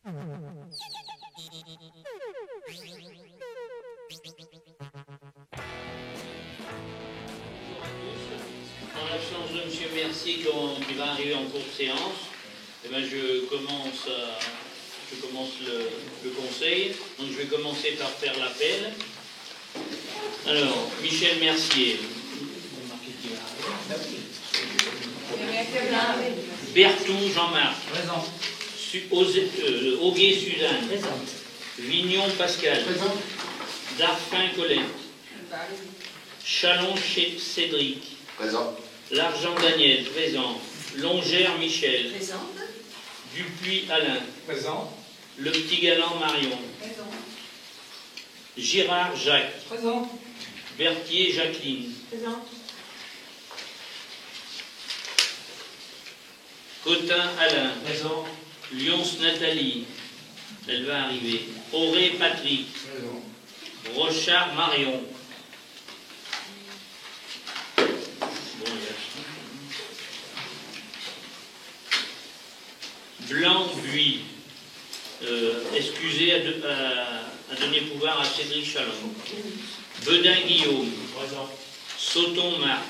En l'absence de M. Mercier qui va arriver en cours de séance, eh bien, je commence le conseil. Donc je vais commencer par faire l'appel. Alors, Michel Mercier. Berthoud Jean-Marc. Présent. Auguet Suzanne. Présent. Vignon Pascal. Présent. Darphin Colette. Chalon Cédric. Présent. Largent Daniel. Présent. Longère Michel. Présent. Dupuis Alain. Présent. Le Petit Galant Marion. Présent. Girard Jacques. Présent. Berthier Jacqueline. Présent. Cotin Alain. Présent. Lyons Nathalie. Elle va arriver. Auré Patrick. Présent. Rochard Marion. Blanc Buis. Excusez à donner pouvoir à Cédric Chalon. Bedin Guillaume. Présent. Sauton Marc.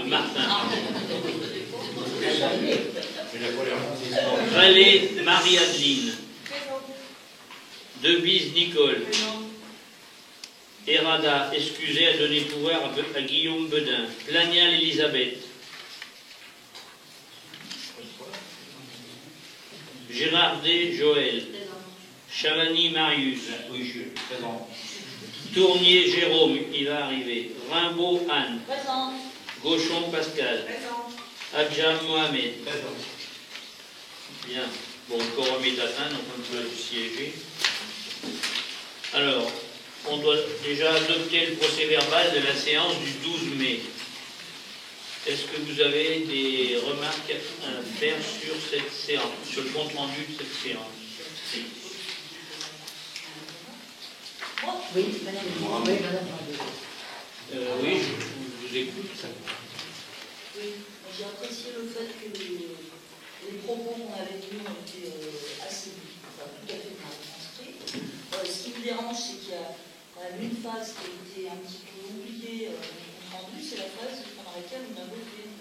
Martin. Vallée Marie-Adeline. Debise Nicole. Errada, excusez à donner pouvoir à Guillaume Bedin. Plagnal Elisabeth. Gérardet Joël. Chavani Marius. Oui, je suis présent. Tournier Jérôme, il va arriver. Rimbaud Anne. Présent. Gauchon Pascal. Présent. Adjam Mohamed. Présent. Bien. Bon, le quorum est atteint, donc on peut siéger. Alors, on doit déjà adopter le procès-verbal de la séance du 12 mai. Est-ce que vous avez des remarques à faire sur cette séance, sur le compte-rendu de cette séance? Oui, madame. Oui, je vous écoute. Oui, j'ai apprécié le fait que les propos qu'on avait tenus ont été assez, tout à fait mal transcrits. Ce qui me dérange, c'est qu'il y a quand même une phase qui a été un petit peu oubliée dans le compte rendu, c'est la phase pendant laquelle on a voté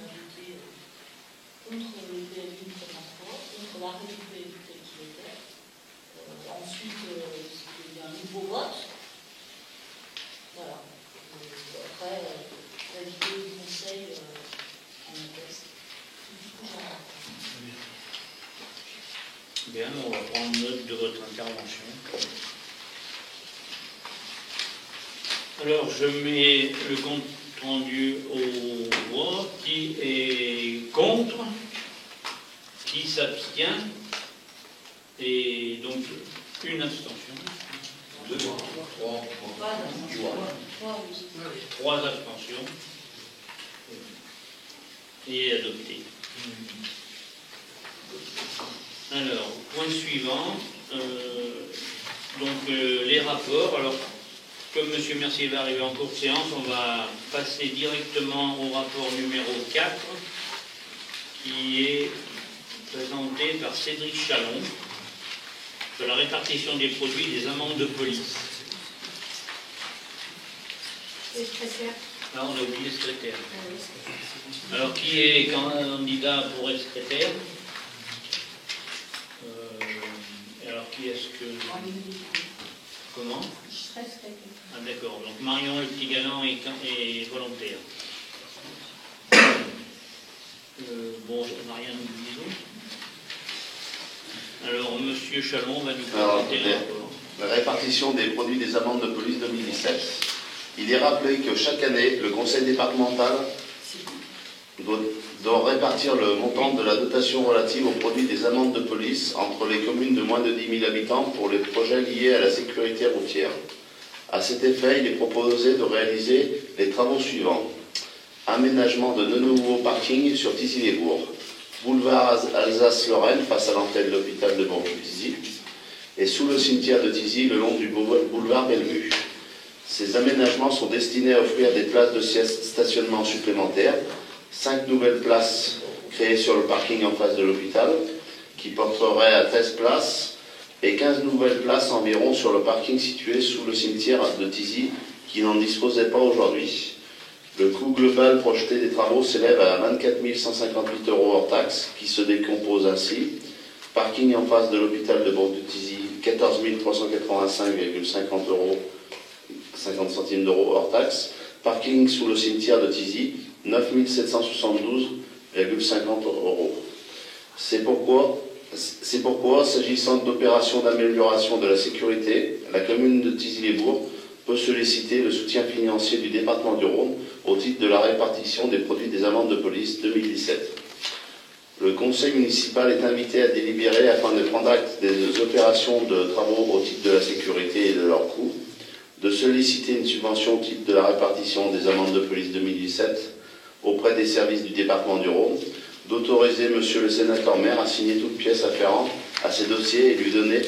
contre le PLU une première fois, contre l'arrêt du PLU tel qu'il était. Ensuite, il y a un nouveau vote. Voilà. Après, la vidéo du conseil en texte. Bien, on va prendre note de votre intervention. Alors, je mets le compte rendu au vote. Qui est contre? Qui s'abstient? Et donc, une abstention. Trois abstentions. Et adopté. Alors, point suivant. Les rapports. Alors, comme M. Mercier va arriver en cours de séance, on va passer directement au rapport numéro 4, qui est présenté par Cédric Chalon, sur la répartition des produits des amendes de police. Le secrétaire. Là, on a oublié le secrétaire. Alors, qui est candidat pour être secrétaire? Alors, qui est-ce que... Comment? Je serai secrétaire. Ah, d'accord. Donc, Marion, le Petit Galant, est volontaire. Bon, on n'a rien oublié. Alors, M. Chalon va nous présenter le rapport. La répartition des produits des amendes de police 2017. Il est rappelé que chaque année, le conseil départemental doit répartir le montant de la dotation relative aux produits des amendes de police entre les communes de moins de 10 000 habitants pour les projets liés à la sécurité routière. À cet effet, il est proposé de réaliser les travaux suivants. Aménagement de 2 nouveaux parkings sur Tizy-les-Bourgs. Boulevard Alsace-Lorraine face à l'entrée de l'hôpital de Bourg-Tizy et sous le cimetière de Tizy le long du boulevard Bellevue. Ces aménagements sont destinés à offrir des places de stationnement supplémentaires, 5 nouvelles places créées sur le parking en face de l'hôpital, qui qui porterait à 13 places et 15 nouvelles places environ sur le parking situé sous le cimetière de Tizy, qui n'en disposait pas aujourd'hui. Le coût global projeté des travaux s'élève à 24 158 € hors taxes, qui se décompose ainsi. Parking en face de l'hôpital de Bourg-de-Tizy, 14 385,50 €, 50 centimes d'euros hors taxes. Parking sous le cimetière de Tizy, 9 772,50 €. C'est pourquoi, s'agissant d'opérations d'amélioration de la sécurité, la commune de Tizy-les-Bourgs peut solliciter le soutien financier du département du Rhône au titre de la répartition des produits des amendes de police 2017. Le conseil municipal est invité à délibérer afin de prendre acte des opérations de travaux au titre de la sécurité et de leurs coûts, de solliciter une subvention au titre de la répartition des amendes de police 2017 auprès des services du département du Rhône, d'autoriser monsieur le sénateur maire à signer toute pièce afférente à ces dossiers et lui donner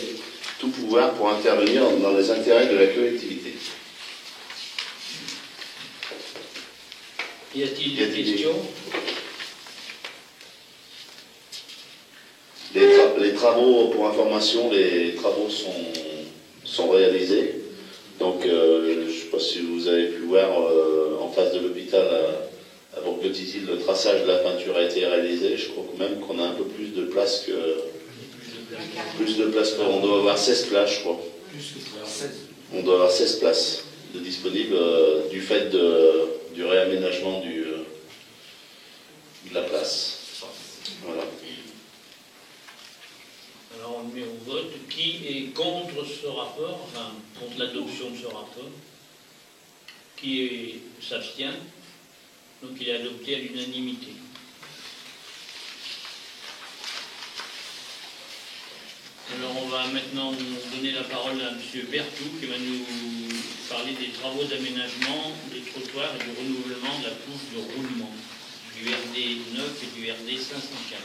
tout pouvoir pour intervenir dans les intérêts de la collectivité. Y a-t-il des questions? Les travaux, pour information, les travaux sont réalisés. Donc, je ne sais pas si vous avez pu voir en face de l'hôpital à Bourg-de-Tizy, le traçage de la peinture a été réalisé. Je crois même qu'on a un peu plus de place que... On doit avoir 16 places, je crois. On doit avoir 16 places de disponibles du fait du réaménagement de la place. Voilà. Alors on met au vote. Qui est contre ce rapport, enfin contre l'adoption de ce rapport? Qui s'abstient? Donc il est adopté à l'unanimité. Alors on va maintenant donner la parole à M. Berthoud qui va nous parler des travaux d'aménagement des trottoirs et du renouvellement de la couche de roulement du RD 9 et du RD 504.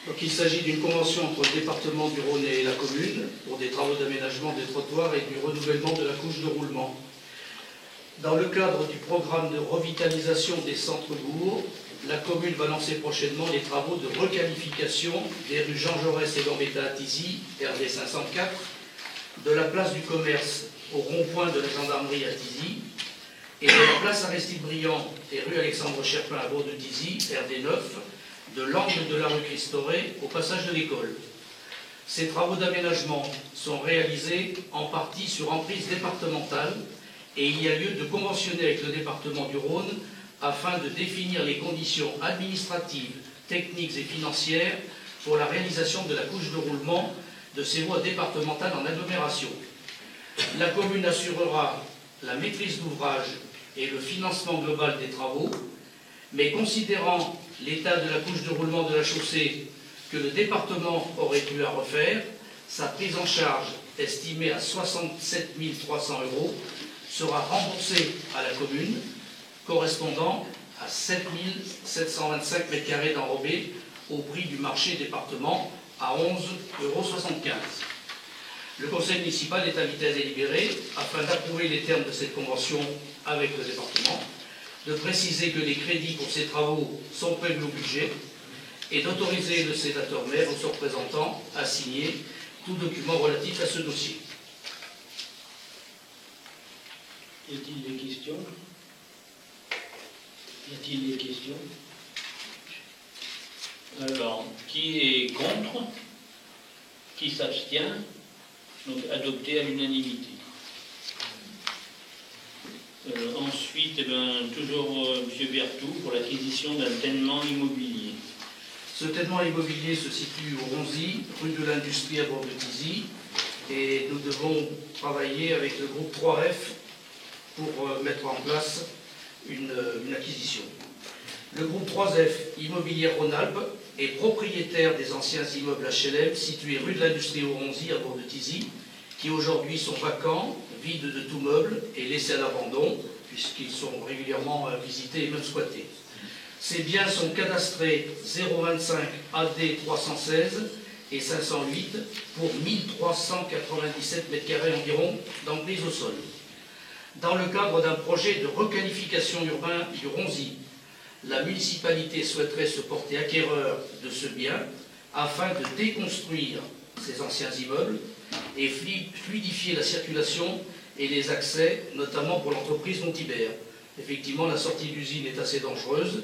Donc, il s'agit d'une convention entre le département du Rhône et la commune pour des travaux d'aménagement des trottoirs et du renouvellement de la couche de roulement. Dans le cadre du programme de revitalisation des centres-bourgs, la commune va lancer prochainement les travaux de requalification des rues Jean Jaurès et Gambetta à Tizy, RD 504, de la place du commerce au rond-point de la gendarmerie à Tizy, et de la place Aristide-Briand et rue Alexandre Cherpin à Bourg-de-Tizy, RD 9, de l'angle de la rue Christoré au passage de l'école. Ces travaux d'aménagement sont réalisés en partie sur emprise départementale et il y a lieu de conventionner avec le département du Rhône afin de définir les conditions administratives, techniques et financières pour la réalisation de la couche de roulement de ces voies départementales en agglomération. La commune assurera la maîtrise d'ouvrage et le financement global des travaux, mais considérant l'état de la couche de roulement de la chaussée que le département aurait eu à refaire, sa prise en charge, estimée à 67 300 € sera remboursée à la commune, correspondant à 7 725 m² d'enrobé au prix du marché département à 11,75 €. Le conseil municipal est invité à délibérer afin d'approuver les termes de cette convention avec le département, de préciser que les crédits pour ces travaux sont prévus au budget et d'autoriser le sénateur maire ou son représentant à signer tout document relatif à ce dossier. Y a-t-il des questions? Y a-t-il des questions? Alors, qui est contre? Qui s'abstient? Donc adopté à l'unanimité. Ensuite, toujours M. Berthoud pour l'acquisition d'un tènement immobilier. Ce tènement immobilier se situe au Ronzy, rue de l'Industrie à Bourg-de-Tizy, et nous devons travailler avec le groupe 3F pour mettre en place une acquisition. Le groupe 3F Immobilier Rhône-Alpes est propriétaire des anciens immeubles HLM situés rue de l'Industrie au Ronzy à Bourg-de-Tizy, qui aujourd'hui sont vacants, vides de tout meuble et laissés à l'abandon, puisqu'ils sont régulièrement visités et même squattés. Ces biens sont cadastrés 025 AD 316 et 508 pour 1397 m² environ d'emprise au sol. Dans le cadre d'un projet de requalification urbain du Ronzy, la municipalité souhaiterait se porter acquéreur de ce bien afin de déconstruire ces anciens immeubles et fluidifier la circulation et les accès, notamment pour l'entreprise Montibert. Effectivement, la sortie d'usine est assez dangereuse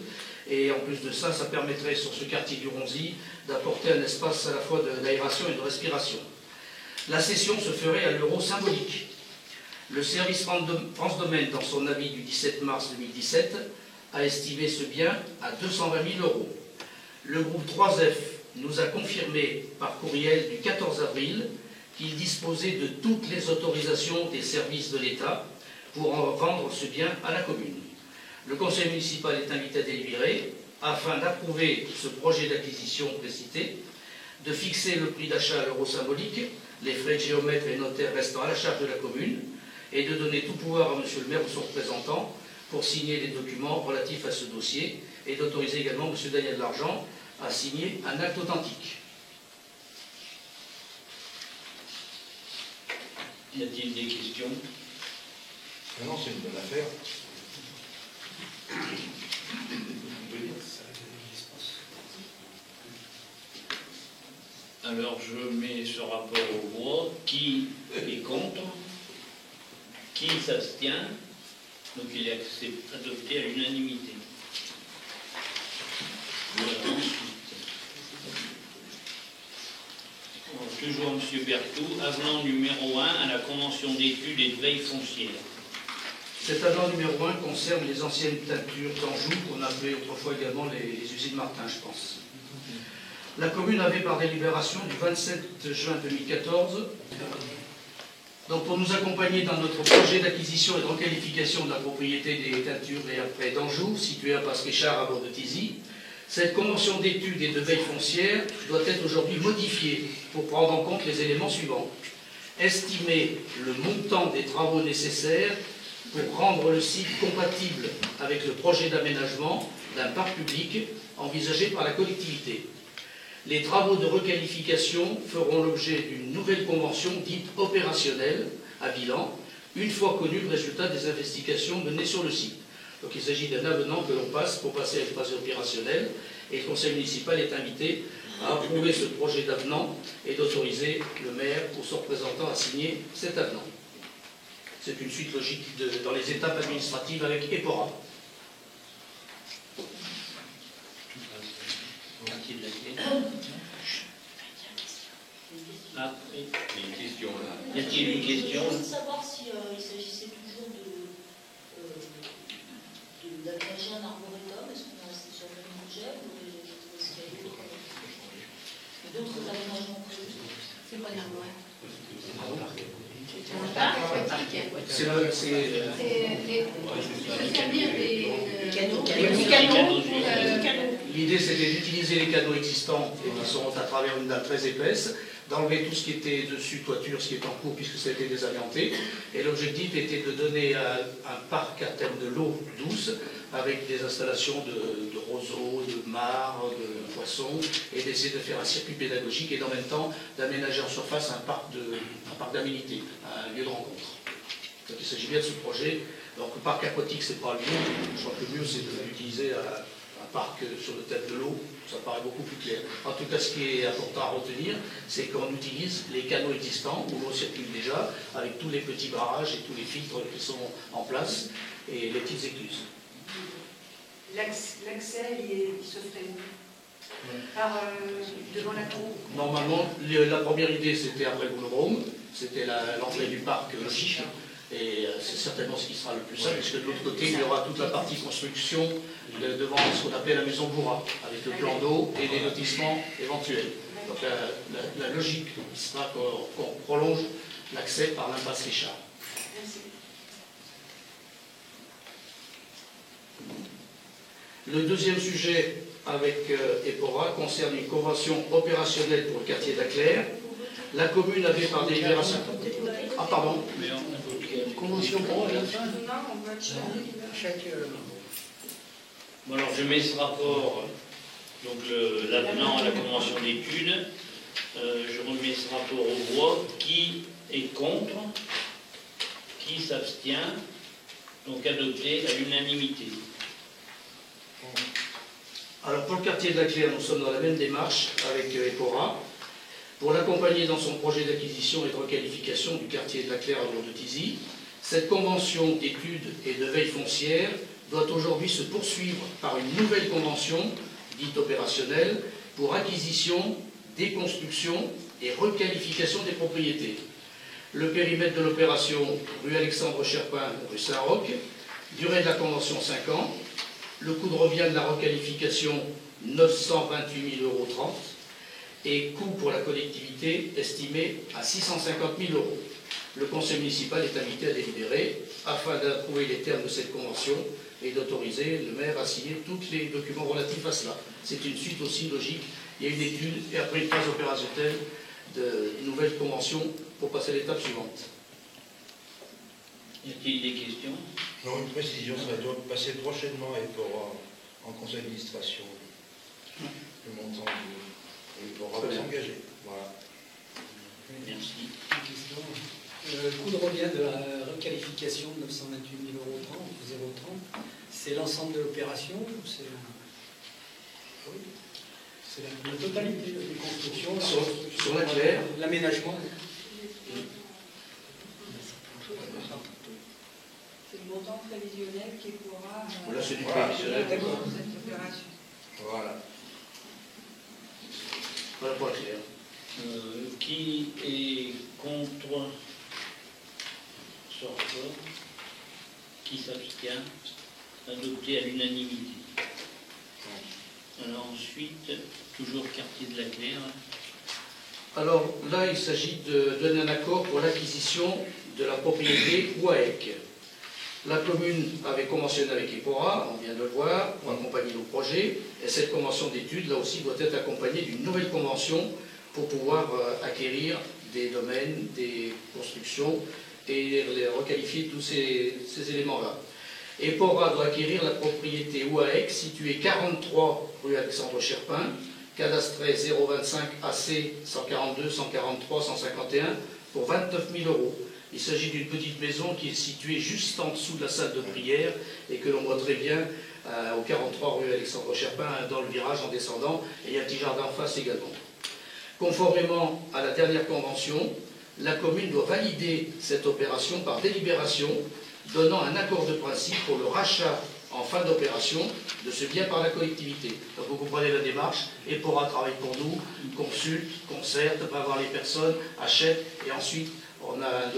et en plus de ça, ça permettrait sur ce quartier du Ronzy d'apporter un espace à la fois d'aération et de respiration. La cession se ferait à l'euro symbolique. Le service France Domaine, dans son avis du 17 mars 2017, a estimé ce bien à 220 000 €. Le groupe 3F nous a confirmé par courriel du 14 avril qu'il disposait de toutes les autorisations des services de l'État pour en vendre ce bien à la commune. Le conseil municipal est invité à délibérer afin d'approuver ce projet d'acquisition précité, de fixer le prix d'achat à l'euro symbolique, les frais de géomètre et notaire restant à la charge de la commune, et de donner tout pouvoir à monsieur le maire ou son représentant pour signer les documents relatifs à ce dossier et d'autoriser également monsieur Daniel Largent à signer un acte authentique. Y a-t-il des questions? Non, c'est une bonne affaire. Alors je mets ce rapport au vote. Qui est contre? Qui s'abstient? Donc il est adopté à l'unanimité. Voilà, ensuite. Toujours M. Berthoud, avenant numéro 1 à la Convention d'études et de veille foncière. Cet avenant numéro 1 concerne les anciennes teintures d'Anjou, qu'on appelait autrefois également les usines Martin, je pense. La commune avait, par délibération du 27 juin 2014, donc pour nous accompagner dans notre projet d'acquisition et de requalification de la propriété des teintures et après d'Anjou, située à Passe-Richard à bord de Tizy, cette convention d'études et de veille foncière doit être aujourd'hui modifiée pour prendre en compte les éléments suivants. Estimer le montant des travaux nécessaires pour rendre le site compatible avec le projet d'aménagement d'un parc public envisagé par la collectivité. Les travaux de requalification feront l'objet d'une nouvelle convention dite opérationnelle à bilan, une fois connu le résultat des investigations menées sur le site. Donc il s'agit d'un avenant que l'on passe pour passer à une phase opérationnelle et le conseil municipal est invité à approuver ce projet d'avenant et d'autoriser le maire ou son représentant à signer cet avenant. C'est une suite logique dans les étapes administratives avec EPORA. Ah, oui. Il y a une question là. Y a-t-il une question? Je voulais savoir s'il s'agissait toujours d'aménager un arboretum. Est-ce qu'on est resté sur le même projet ou est-ce qu'il y a d'autres aménagements prévus? C'est pas normal. C'est l'idée, c'était d'utiliser les canaux existants et qui sont à travers une dalle très épaisse, d'enlever tout ce qui était dessus, toiture, ce qui est en cours puisque ça a été désamianté. Et l'objectif était de donner un parc à thème de l'eau douce avec des installations de roseaux, de mares, de poissons et d'essayer de faire un circuit pédagogique et en même temps d'aménager en surface un parc d'aménité, un lieu de rencontre. Donc il s'agit bien de ce projet. Donc le parc aquatique, c'est pas le mieux. Je crois que le mieux, c'est d'utiliser un parc sur le thème de l'eau. Ça paraît beaucoup plus clair. En tout cas, ce qui est important à retenir, c'est qu'on utilise les canaux existants où l'eau circule déjà, avec tous les petits barrages et tous les filtres qui sont en place et les petites écluses. L'accès, il se ferait où? Devant la cour? Normalement, la première idée, c'était après le boulodrome, c'était l'entrée du parc logique. Et c'est certainement ce qui sera le plus simple, puisque de l'autre côté, il y aura toute la partie construction devant ce qu'on appelle la maison Bourra, avec le plan d'eau et les lotissements éventuels. Donc la logique sera qu'on prolonge l'accès par l'impasse Richard. Merci. Le deuxième sujet avec EPORA concerne une convention opérationnelle pour le quartier d'Aclair. La commune avait par délibération... Ah pardon. Convention pour la fin. Bon, alors je mets ce rapport, donc l'avenant à la convention d'études. Je remets ce rapport au vote. Qui est contre? Qui s'abstient? Donc adopté à l'unanimité. Alors pour le quartier de la Claire, nous sommes dans la même démarche avec EPORA, pour l'accompagner dans son projet d'acquisition et de requalification du quartier de la Claire à Lourdes-Tizy. Cette convention d'études et de veille foncière doit aujourd'hui se poursuivre par une nouvelle convention, dite opérationnelle, pour acquisition, déconstruction et requalification des propriétés. Le périmètre de l'opération, rue Alexandre Cherpin, rue Saint-Roch, durée de la convention 5 ans, le coût de revient de la requalification 928 000,30 € et coût pour la collectivité estimé à 650 000 €. Le conseil municipal est invité à délibérer afin d'approuver les termes de cette convention et d'autoriser le maire à signer tous les documents relatifs à cela. C'est une suite aussi logique. Il y a une étude et après une phase opérationnelle de nouvelle convention pour passer à l'étape suivante. Y a-t-il des questions? Non, une précision, ça doit passer prochainement et pour en conseil d'administration. Le montant pour s'engager. Voilà. Merci. Une question. Le coût de revient de la requalification de 928 000,30 €, c'est l'ensemble de l'opération ou c'est la totalité de la construction, Sur la Claire, l'aménagement? C'est le montant prévisionnel qui pourra... là c'est du Voilà. prévisionnel. D'accord. cette opération. Voilà. Voilà pour la Claire. Qui est contre ce rapport? Qui s'abstient? Adopté à l'unanimité. Alors ensuite, toujours quartier de la Claire. Alors là, il s'agit de donner un accord pour l'acquisition de la propriété Ouaec. La commune avait conventionné avec EPORA, on vient de le voir, pour accompagner nos projets. Et cette convention d'études, là aussi, doit être accompagnée d'une nouvelle convention pour pouvoir acquérir des domaines, des constructions et les requalifier tous ces éléments-là. EPORA doit acquérir la propriété Ouaec, située 43 rue Alexandre Cherpin, cadastrée 025 AC 142, 143, 151, pour 29 000 €. Il s'agit d'une petite maison qui est située juste en dessous de la salle de prière et que l'on voit très bien au 43 rue Alexandre Cherpin, dans le virage en descendant, et il y a un petit jardin en face également. Conformément à la dernière convention, la commune doit valider cette opération par délibération, donnant un accord de principe pour le rachat en fin d'opération de ce bien par la collectivité. Donc vous comprenez la démarche, et pourra travailler pour nous, consulte, concerte, va voir les personnes, achète, et ensuite on a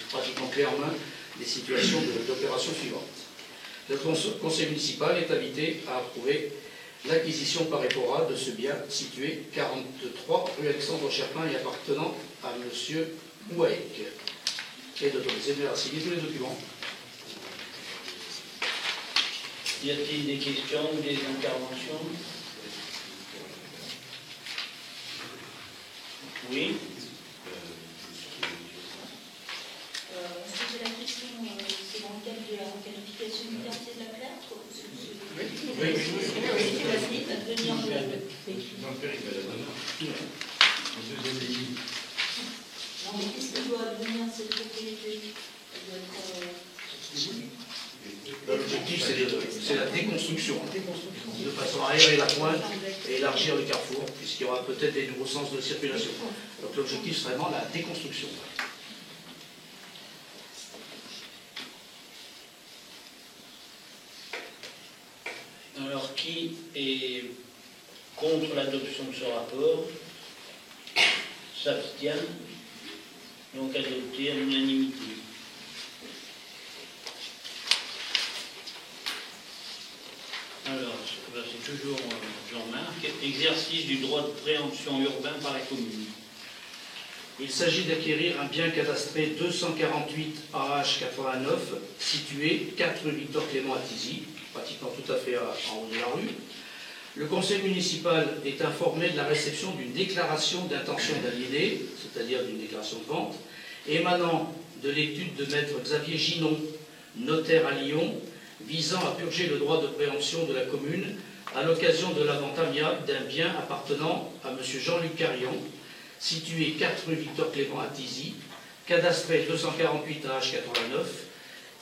pratiquement clé en main des situations d'opération suivantes. Le conseil municipal est invité à approuver l'acquisition par EPORA de ce bien situé 43 rue Alexandre Cherpin et appartenant à M. Ouaec, et d'autoriser le maire à signer tous les documents. Y a-t-il des questions ou des interventions? Oui. Est-ce que la question, c'est dans le cadre de la requalification du quartier de la Claire? Oui. C'est facile à devenir Dans le périmètre. Non, mais qu'est-ce qui doit advenir de cette propriété? Elle doit être... L'objectif, c'est la déconstruction, de façon à aérer la pointe et élargir le carrefour, puisqu'il y aura peut-être des nouveaux sens de circulation. Donc l'objectif, c'est vraiment la déconstruction. Alors, qui est contre l'adoption de ce rapport? S'abstient? Donc adopté à l'unanimité. Alors, c'est toujours Jean-Marc. Exercice du droit de préemption urbain par la commune. Il s'agit d'acquérir un bien cadastré 248 AH 89, situé 4 rue Victor Clément à Tizy, pratiquement tout à fait en haut de la rue. Le conseil municipal est informé de la réception d'une déclaration d'intention d'aliéner, c'est-à-dire d'une déclaration de vente, émanant de l'étude de maître Xavier Ginon, notaire à Lyon, visant à purger le droit de préemption de la commune à l'occasion de la vente amiable d'un bien appartenant à M. Jean-Luc Carillon, situé 4 rue Victor Clément à Tizy, cadastré 248 AH 89,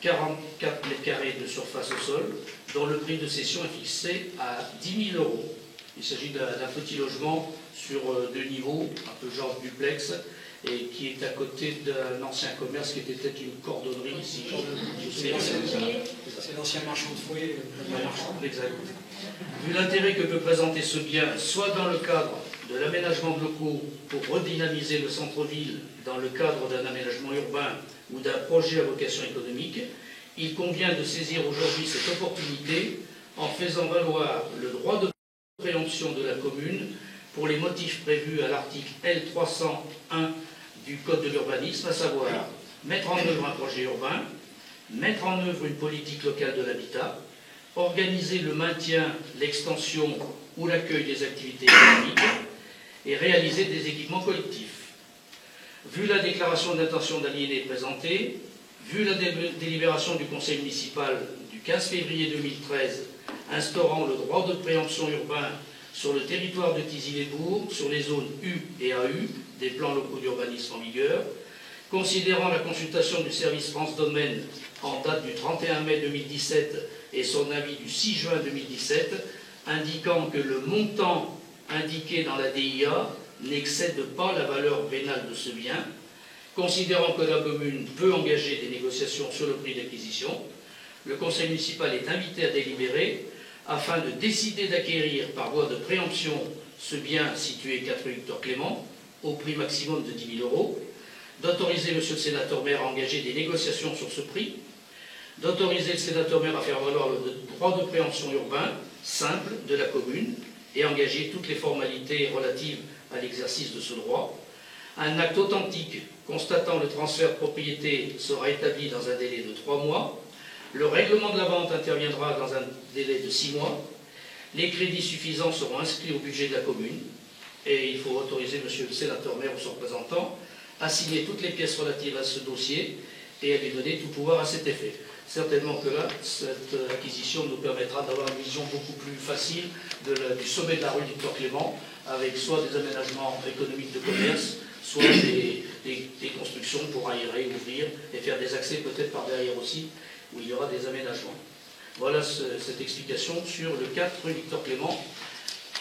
44 mètres carrés de surface au sol, dont le prix de cession est fixé à 10 000 €. Il s'agit d'un petit logement sur 2 niveaux, un peu genre duplex, et qui est à côté d'un ancien commerce qui était peut-être une cordonnerie ici. C'est l'ancien marchand de fouet. Exact. Vu l'intérêt que peut présenter ce bien, soit dans le cadre de l'aménagement de locaux pour redynamiser le centre-ville dans le cadre d'un aménagement urbain ou d'un projet à vocation économique, il convient de saisir aujourd'hui cette opportunité en faisant valoir le droit de préemption de la commune pour les motifs prévus à l'article L301 du Code de l'urbanisme, à savoir mettre en œuvre un projet urbain, mettre en œuvre une politique locale de l'habitat, organiser le maintien, l'extension ou l'accueil des activités économiques et réaliser des équipements collectifs. Vu la déclaration d'intention d'aliéner présentée, vu la délibération du Conseil municipal du 15 février 2013 instaurant le droit de préemption urbain sur le territoire de Thizay-les-Bourgs, sur les zones U et AU des plans locaux d'urbanisme en vigueur, considérant la consultation du service France Domaine en date du 31 mai 2017 et son avis du 6 juin 2017, indiquant que le montant indiqué dans la DIA n'excède pas la valeur vénale de ce bien, considérant que la commune peut engager des négociations sur le prix d'acquisition, le conseil municipal est invité à délibérer afin de décider d'acquérir par voie de préemption ce bien situé 4 rue Victor Clément au prix maximum de 10 000 €, d'autoriser monsieur le sénateur maire à engager des négociations sur ce prix, d'autoriser le sénateur maire à faire valoir le droit de préemption urbain simple de la commune et engager toutes les formalités relatives à l'exercice de ce droit. Un acte authentique constatant le transfert de propriété sera établi dans un délai de 3 mois. Le règlement de la vente interviendra dans un délai de 6 mois. Les crédits suffisants seront inscrits au budget de la commune. Et il faut autoriser monsieur le sénateur maire ou son représentant à signer toutes les pièces relatives à ce dossier et à lui donner tout pouvoir à cet effet. Certainement que là, cette acquisition nous permettra d'avoir une vision beaucoup plus facile du sommet de la rue Victor Clément, avec soit des aménagements économiques de commerce, soit des constructions pour aérer, ouvrir et faire des accès peut-être par derrière aussi, où il y aura des aménagements. Voilà cette explication sur le 4 rue Victor Clément,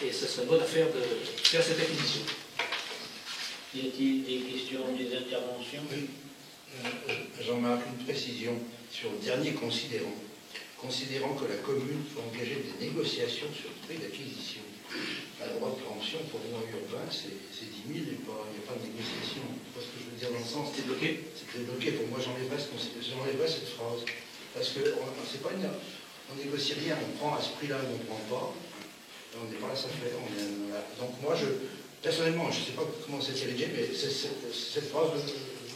et ce serait bonne affaire de faire cette acquisition. Y a-t-il des questions, des interventions? Oui. Jean-Marc, une précision sur le dernier considérant. Considérant que la commune peut engager des négociations sur le prix d'acquisition. La droit de préemption pour les lois urbains, c'est 10 000 et il n'y a pas de négociation. Tu vois ce que je veux dire dans le sens? C'était bloqué? C'était bloqué. Pour moi, j'enlèverais cette phrase. Parce que c'est pas on négocie rien, on prend à ce prix-là ou on ne prend pas. On n'est pas là, ça fait. Donc moi, personnellement, je ne sais pas comment c'est dirigé, mais cette phrase.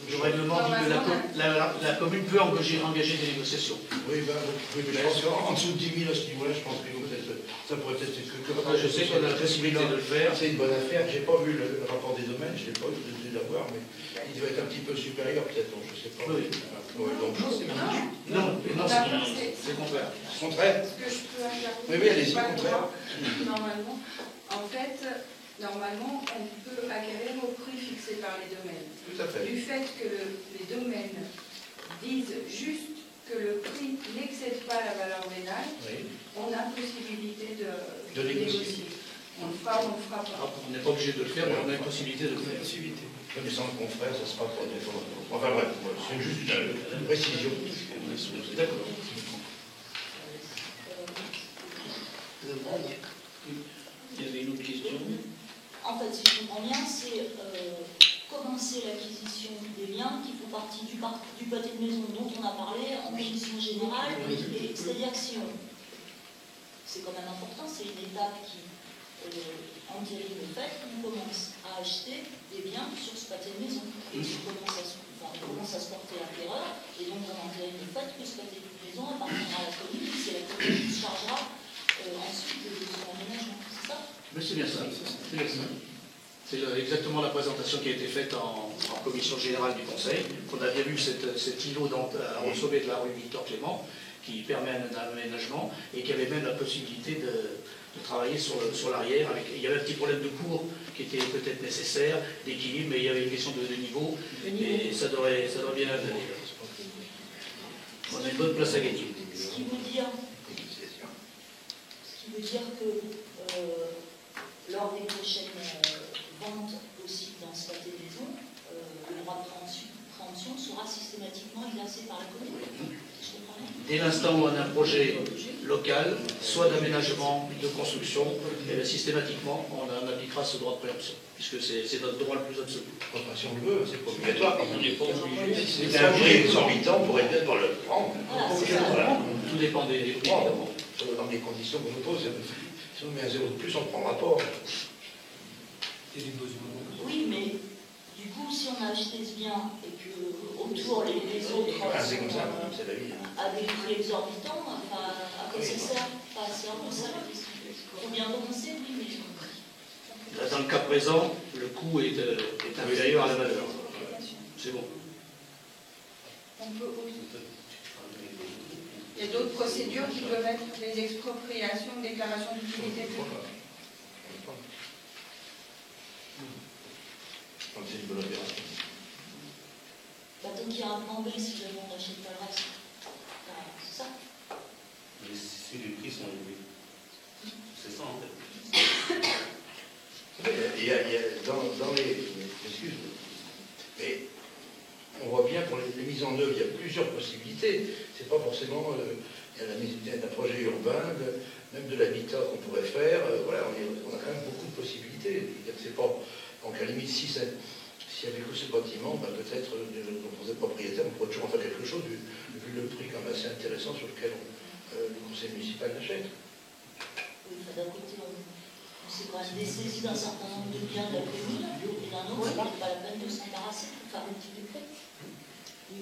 Le règlement dit que la commune peut engager des négociations. Oui, mais je pense qu'en dessous de 10 000 à ce niveau-là, je pense que ça pourrait peut-être je sais qu'on a la possibilité de le faire. C'est une bonne affaire. Je n'ai pas vu le rapport des domaines, je ne l'ai pas eu de l'avoir, mais il devait être un petit peu supérieur, peut-être, je ne sais pas. Oui. Donc, non, c'est le contraire. Contraire? Est-ce que je peux intervenir? Oui, allez-y, contraire. Normalement, en fait, normalement, on peut acquérir au prix fixé par les domaines. Tout à fait. Du fait que les domaines disent juste que le prix n'excède pas la valeur vénale, Oui. on a possibilité de négocier. On le fera ou on ne le fera pas. On n'est pas obligé de le faire, mais on a une possibilité de le faire. Mais sans le confrère, ça sera pas des fois. Enfin bref, c'est juste une précision. D'accord. Il y avait une autre question. En fait, si je comprends bien, c'est commencer l'acquisition des biens qui font partie du pâté de maison dont on a parlé en commission générale. C'est-à-dire que si on... C'est quand même important, c'est une étape qui entérine le fait qu'on commence à acheter des biens sur ce pâté de maison. Et on commence à se porter acquéreur, et donc on entérine le fait que ce pâté de maison appartiendra à la commune, c'est la commune qui se chargera ensuite de son aménagement. C'est ça? Mais c'est bien ça. C'est bien ça. C'est exactement la présentation qui a été faite en commission générale du Conseil. On a bien vu cet îlot au sommet de la rue Victor Clément, qui permet un aménagement et qui avait même la possibilité de travailler sur l'arrière. Il y avait un petit problème de cours qui était peut-être nécessaire, d'équilibre, mais il y avait une question de niveau, et ça devrait bien aller. On a une bonne place à gagner. Ce qui veut dire que lors des prochaines ventes possibles dans cette maison, le droit de préemption sera systématiquement exercé par la commune. Je comprends bien. Dès l'instant où on a un projet local, soit d'aménagement, de construction, et systématiquement, on appliquera ce droit de préemption, puisque c'est notre droit le plus absolu. Enfin, si on le veut, c'est pas obligatoire. On n'est pas obligé. Si c'est un prix exorbitant, on pourrait peut-être pas le prendre. Voilà, c'est ça. Voilà. Tout dépend des prix, évidemment. Dans les conditions qu'on nous pose, si on met un zéro de plus, on ne prendra pas. Oui, mais du coup, si on a acheté ce bien et que autour les autres C'est comme ça, c'est la vie. à des prix exorbitants, enfin, à quoi ça sert? Enfin, c'est un peu ça la question. Il faut bien commencer, oui, mais... Là, dans le cas présent, le coût est inférieur à la valeur. C'est bon. On peut aussi. Il y a d'autres procédures qui peuvent être les expropriations, déclarations d'utilité publique. C'est une bonne opération. Bah, donc il y a un plan B si jamais on n'achète pas le reste. Enfin, c'est ça. Mais si les prix sont élevés. C'est ça en fait. Il y a dans les... Excuse-moi. Mais on voit bien pour les mises en œuvre, il y a plusieurs possibilités. C'est pas forcément... il y a la mise d'un projet urbain, même de l'habitat qu'on pourrait faire. Voilà, on a quand même beaucoup de possibilités. C'est pas... Donc à la limite, s'il y avait que ce bâtiment, ben, peut-être, dont on est propriétaire, on pourrait toujours en faire quelque chose, vu le prix quand même assez intéressant sur lequel le conseil municipal l'achète. Oui, d'un côté, on s'est quand même dessaisi d'un certain nombre de biens de la commune, et d'un autre, il n'est pas la peine de s'embarrasser pour faire un petit décret.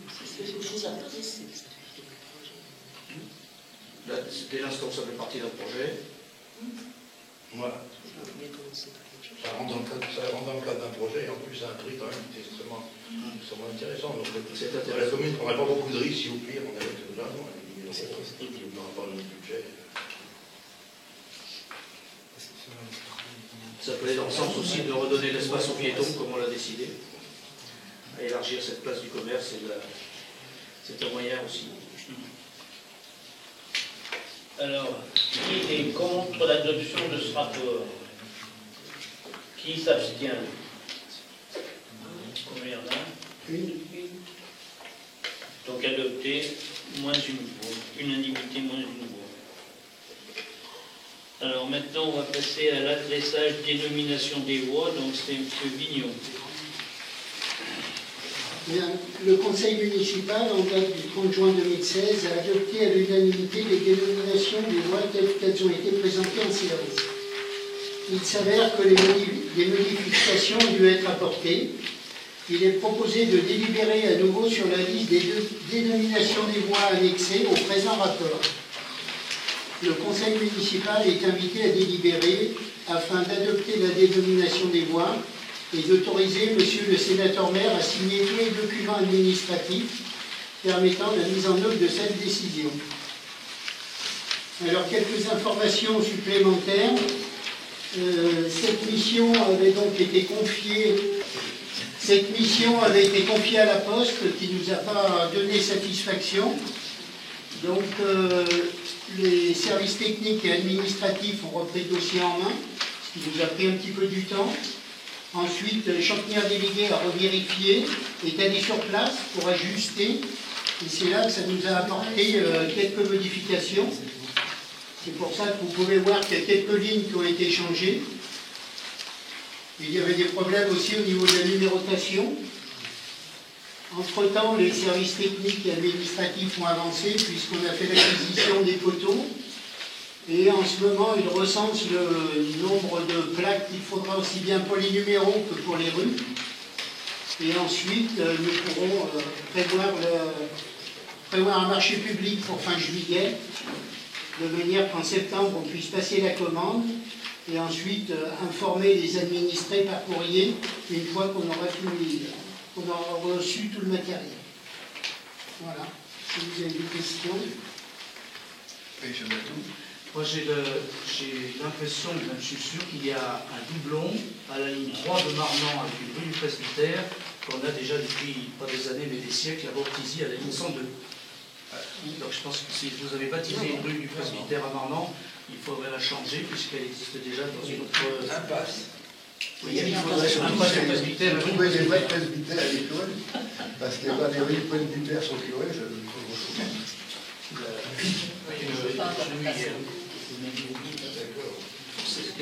C'est quelque chose à poser. Là, dès l'instant où ça fait partie d'un projet. Voilà. Ça rentre dans le cadre d'un projet, et en plus, à un prix quand même qui est extrêmement intéressant. Donc, la commune ne prendrait pas beaucoup de risques si au pire, on avait que de l'argent. On n'aura pas notre budget. Ça peut aller dans le sens aussi de redonner l'espace aux piétons, comme on l'a décidé. À élargir cette place du commerce, c'est un moyen aussi. Alors, qui est contre l'adoption de ce rapport? Qui s'abstient? Combien il y en a? Une. Donc adopté, moins une voix. Unanimité, moins une voix. Alors maintenant, on va passer à l'adressage dénomination des voix. Donc c'est M. Vignon. Bien, le conseil municipal, en date du 30 juin 2016, a adopté à l'unanimité les dénominations des voies telles qu'elles ont été présentées en séance. Il s'avère que des modifications ont dû être apportées. Il est proposé de délibérer à nouveau sur la liste des dénominations des voies annexées au présent rapport. Le conseil municipal est invité à délibérer afin d'adopter la dénomination des voies et d'autoriser monsieur le sénateur maire à signer tous les documents administratifs permettant la mise en œuvre de cette décision. Alors, quelques informations supplémentaires. Cette mission avait donc été confiée à la Poste, qui ne nous a pas donné satisfaction. Donc, les services techniques et administratifs ont repris le dossier en main, ce qui nous a pris un petit peu du temps. Ensuite, Champnière délégué a revérifié, est allé sur place pour ajuster, et c'est là que ça nous a apporté quelques modifications. C'est pour ça que vous pouvez voir qu'il y a quelques lignes qui ont été changées. Il y avait des problèmes aussi au niveau de la numérotation. Entre-temps, les services techniques et administratifs ont avancé puisqu'on a fait l'acquisition des poteaux. Et en ce moment, ils recensent le nombre de plaques qu'il faudra aussi bien pour les numéros que pour les rues. Et ensuite, nous pourrons prévoir un marché public pour fin juillet, de manière qu'en septembre, on puisse passer la commande et ensuite informer les administrés par courrier une fois qu'on aura reçu tout le matériel. Voilà. Si vous avez des questions. Moi, j'ai l'impression, même je suis sûr, qu'il y a un doublon à la ligne 3 de Marnan avec une rue du Presbytère qu'on a déjà depuis, pas des années, mais des siècles, à Vortizy, à la ligne 102. Donc je pense que si vous avez baptisé une rue du presbytère à Marnan, il faudrait la changer puisqu'elle existe déjà dans une autre... Impasse. Oui, il faudrait un pas de presbytère. Trouver des vrais presbytères à l'école, parce que quand les rues presbytères sont curés, ça donne pas grand-chose.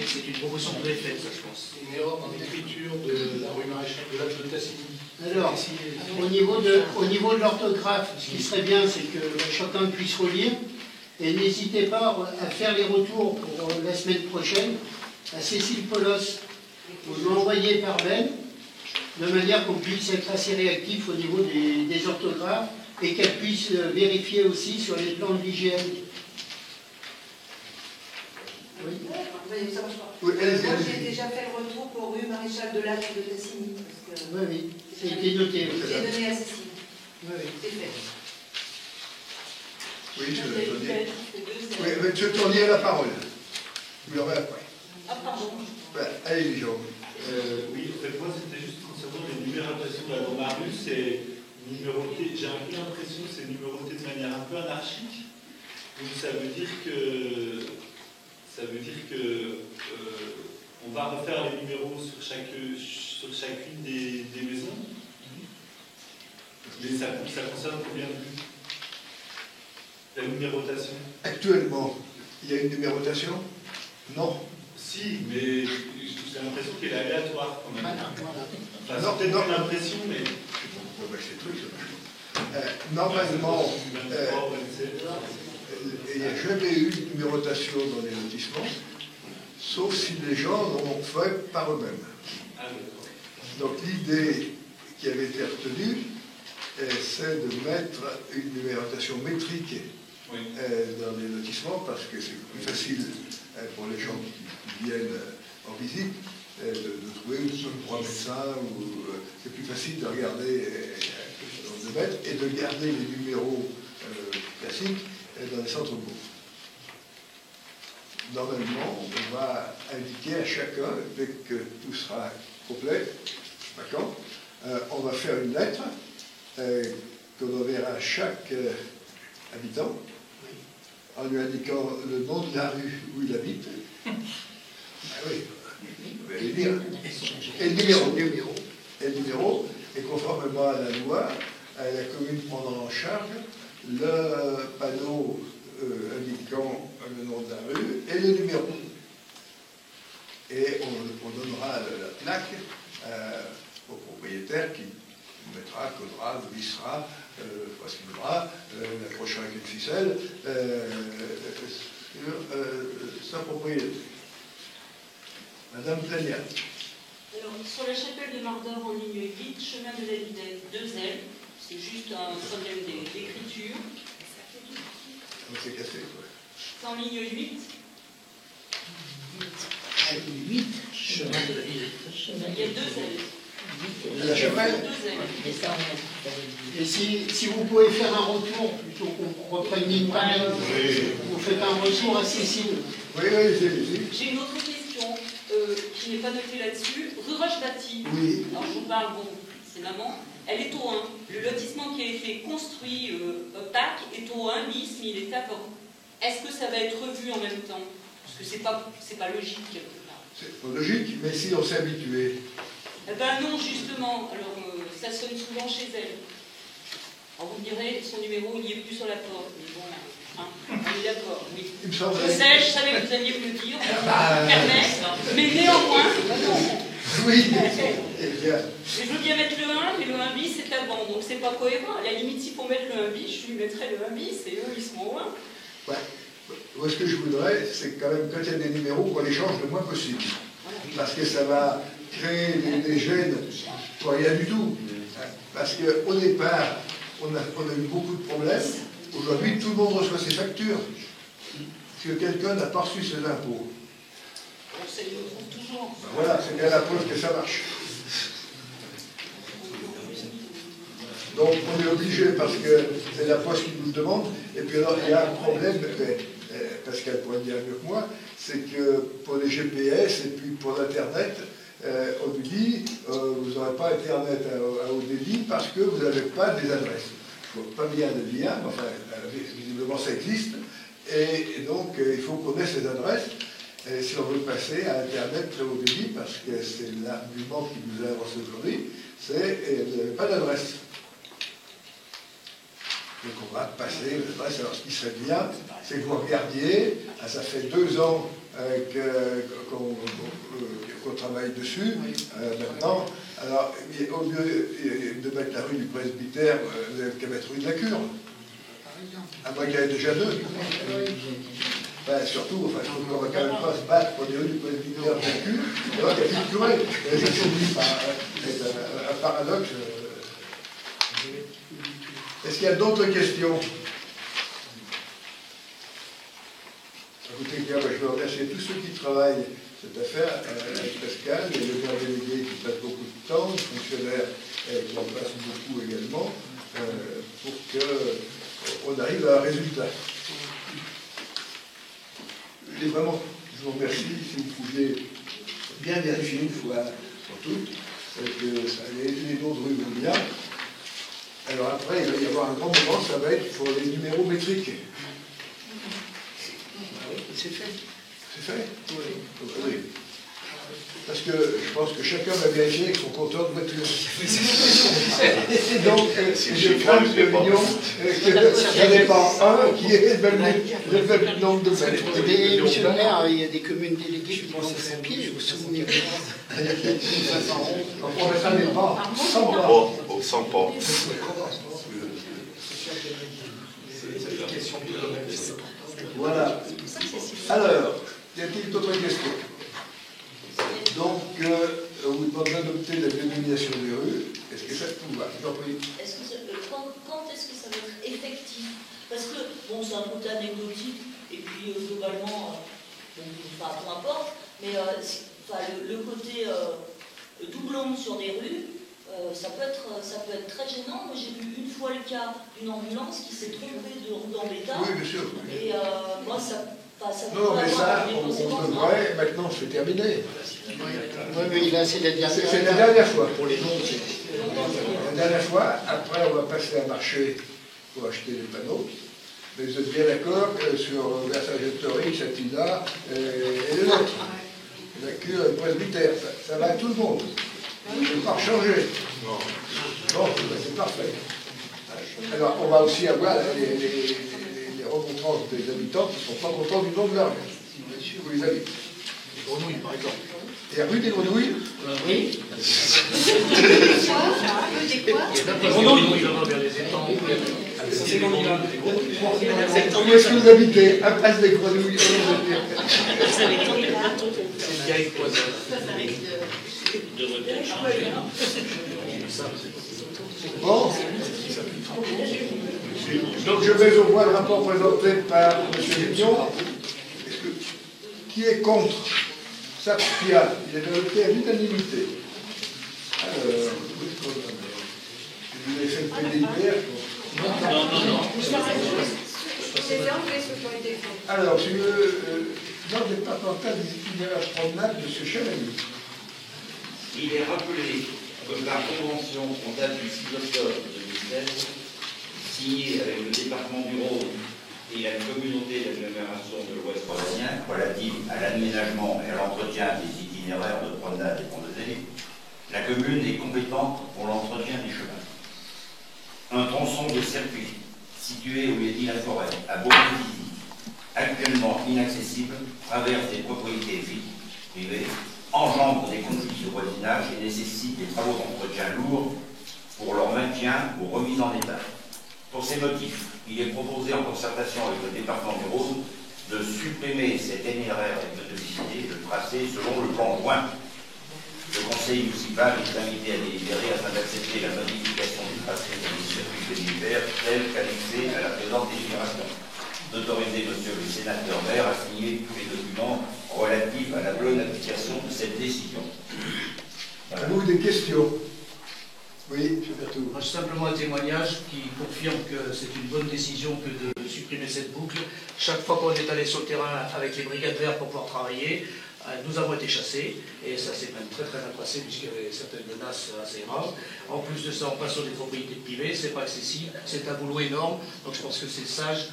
C'est une proposition de préfet, ça je pense. Une erreur dans l'écriture de la rue Maréchal de l'Âge de Tassigny. Alors, au niveau de l'orthographe, ce qui serait bien, c'est que chacun puisse relire. Et n'hésitez pas à faire les retours pour la semaine prochaine à Cécile Polos. Vous l'envoyez par mail, de manière qu'on puisse être assez réactif au niveau des orthographes et qu'elle puisse vérifier aussi sur les plans de l'hygiène. Oui. Moi, j'ai déjà fait le retour pour rue Maréchal de l'Âge de Tassigny. Oui, c'est été noté. J'ai donné à Cécile. Oui. C'est fait. Oui, je l'ai donné. Oui, M. Tournier a la parole. Vous l'aurez après. Ah, pardon. Voilà. Allez, Jean. Oui, en fait, moi, c'était juste concernant les numérotations de la loi Marius, c'est numéroté. J'ai un peu l'impression que c'est numéroté de manière un peu anarchique. Donc, ça veut dire que on va refaire les numéros sur chacune des maisons. Mais ça concerne combien de buts? La numérotation. Actuellement, il y a une numérotation? Non. Si, mais j'ai l'impression qu'elle est aléatoire quand même. Enfin, Non, c'est peut-être non. une impression, mais... Normalement, il n'y a jamais eu de numérotation dans les lotissements, sauf si les gens l'ont fait par eux-mêmes. Ah, d'accord. Donc l'idée qui avait été retenue, c'est de mettre une numérotation métrique dans les lotissements, parce que c'est plus facile pour les gens qui viennent en visite de trouver trois médecins, ou c'est plus facile de regarder de mettre et de garder les numéros classiques dans les centres-bourgs. Normalement, on va indiquer à chacun, dès que tout sera complet, d'accord, on va faire une lettre qu'on enverra à chaque habitant, en lui indiquant le nom de la rue où il habite. Ah oui, vous allez dire. Et le numéro, et conformément à la loi, la commune prendra en charge le panneau indiquant le nom de la rue et le numéro. Et on donnera la plaque au propriétaire qui mettra, codera, vissera, fera ce qu'il voudra, l'accrochera avec une ficelle sur sa propriété. Madame Plania. Alors, sur la chapelle de Mardor en ligne 8, chemin de la Vidette, 2L, c'est juste un problème d'écriture. C'est cassé, quoi. C'est en ligne 8. 8, chemin de la ville. Il y a 2L. La chapelle. Et si vous pouvez faire un retour, plutôt qu'on reprenne ligne par ligne, vous faites un retour à Cécile. Oui, j'ai une autre question qui n'est pas notée là-dessus. Rue Roche-Bâtie. Oui. Alors je vous parle, bon, c'est maman. Elle est au 1. Le lotissement qui a été construit PAC est au 1 bis, mais il est avant. Est-ce que ça va être revu en même temps? Parce que c'est pas logique quelque part. C'est pas logique, mais si on s'est habitué. Eh ben non, justement. Alors, ça sonne souvent chez elle. Alors vous me direz, son numéro, il n'y est plus sur la porte. Mais bon, hein, on est d'accord, oui. Il me semble. Je savais que vous alliez me le dire, mais néanmoins, oui. je veux bien mettre le 1, mais le 1 bis c'est avant, donc c'est pas cohérent. À la limite, s'il faut mettre le 1 bis, je lui mettrais le 1 bis, et eux, ils seront au 1. Ouais. Moi, ce que je voudrais, c'est quand même, quand il y a des numéros, qu'on les change le moins possible. Parce que ça va créer des gènes pour rien du tout. Parce qu'au départ, on a eu beaucoup de problèmes. Aujourd'hui, tout le monde reçoit ses factures. Parce que quelqu'un n'a pas reçu ses impôts. Alors, ça nous trouve toujours. Ben voilà, c'est bien la preuve que ça marche. Donc, on est obligé, parce que c'est la Poste qui nous le demande. Et puis alors, il y a un problème, Pascal pourrait le dire mieux que moi, c'est que pour les GPS et puis pour l'Internet, on nous dit vous n'aurez pas Internet à haut débit parce que vous n'avez pas des adresses. Je ne vois pas bien le lien, mais enfin, visiblement ça existe, et donc il faut qu'on ait ces adresses. Et si on veut passer à Internet très haut débit, parce que c'est l'argument qui nous a avancé aujourd'hui, c'est vous n'avez pas d'adresse. Donc on va passer l'adresse. Alors ce qui serait bien, c'est que vous regardiez, ça fait 2 ans qu'on travaille dessus maintenant. Alors au lieu de mettre la rue du Presbytère, vous n'avez qu'à mettre rue de la Cure. À moins qu'il y en ait déjà 2. Ben, surtout, enfin, je trouve qu'on ne va quand même pas se battre pour des rues du Presbytère vaincu, et alors qu'il n'y a plus de curé. C'est un paradoxe. Est-ce qu'il y a d'autres questions? Écoutez, je veux remercier tous ceux qui travaillent cette affaire, avec Pascal, et le maire délégué qui passe beaucoup de temps, les fonctionnaires qui en passent beaucoup également, pour qu'on arrive à un résultat. Et vraiment, je vous remercie si vous pouviez bien vérifier une fois pour toutes que les noms de rue vont bien. Alors après, il va y avoir un grand moment, ça va être pour les numéros métriques. C'est fait. C'est fait? Oui. Parce que je pense que chacun va vérifier avec son compteur de voiture. Et donc, je crains que qu'il n'y en ait pas un qui ait le même nombre de mètres. Monsieur le maire, il y a des communes déléguées qui vont faire pied, vous vous souvenez? On va faire des pas, sans pas. Oh, sans pas. Voilà. Alors, y a-t-il d'autres questions? Donc, on vous demande d'adopter la dénomination des rues. Est-ce que ça vous va? Quand est-ce que ça va être effectif? Parce que, bon, c'est un côté anecdotique, et puis globalement, peu importe, mais le côté doublon sur des rues, ça peut être très gênant. Moi, j'ai vu une fois le cas d'une ambulance qui s'est trompée de rue d'Ambetta. Oui, bien sûr. Et moi, ça non, mais ça, on devrait, maintenant, c'est terminé. Oui, là, c'est la dernière fois. C'est la dernière fois. Pour les noms, la dernière fois, après, on va passer à marché pour acheter les panneaux. Mais vous êtes bien d'accord que sur Versailles-Torix, Satina et les autres, la Cure et le Presbytère, ça va à tout le monde. Je ne vais pas changer. Bon, c'est parfait. Alors, on va aussi avoir les remontrances des habitants qui ne sont pas contents du nom de leur rue. Vous les avez. Les grenouilles, par exemple. Et la rue des grenouilles? Oui. Les grenouilles, là-bas, vers les étangs. Où est-ce que vous habitez? Impasse des grenouilles. C'est une vieille poisson. Bon. Donc je vais au voir le rapport présenté par M. Vignon. Qui est contre? S'abstient. Il est adopté à l'unanimité. Alors, vous avez fait le PDIPR? Non. Alors, sur l'ordre départemental des itinéraires promenades de M. Chalamy. Il est rappelé que la convention en date du 6 octobre 2016, signée avec le département du Rhône et la communauté d'agglomération de l'Ouest rhodanien relative à l'aménagement et à l'entretien des itinéraires de promenade et randonnée, la commune est compétente pour l'entretien des chemins. Un tronçon de circuit situé au lieu-dit la forêt, à Beauvais-Visy, actuellement inaccessible, traverse des propriétés privées, engendre des conflits de voisinage et nécessite des travaux d'entretien lourds pour leur maintien ou remise en état. Pour ces motifs, il est proposé en concertation avec le département du Rhône de supprimer cet itinéraire avec autorisité de tracé selon le plan joint. Le conseil municipal est invité à délibérer afin d'accepter la modification du tracé du circuit de l'hiver tel qu'annexé à la présente délibération. D'autoriser monsieur le sénateur maire à signer tous les documents relatifs à la bonne application de cette décision. Avez-vous des questions? Oui, M. Berthoud. Simplement un témoignage qui confirme que c'est une bonne décision que de supprimer cette boucle. Chaque fois qu'on est allé sur le terrain avec les brigades vertes pour pouvoir travailler, Nous avons été chassés, et ça s'est même très bien passé, puisqu'il y avait certaines menaces assez graves. En plus de ça, on passe sur des propriétés privées, c'est pas accessible, c'est un boulot énorme, donc je pense que c'est sage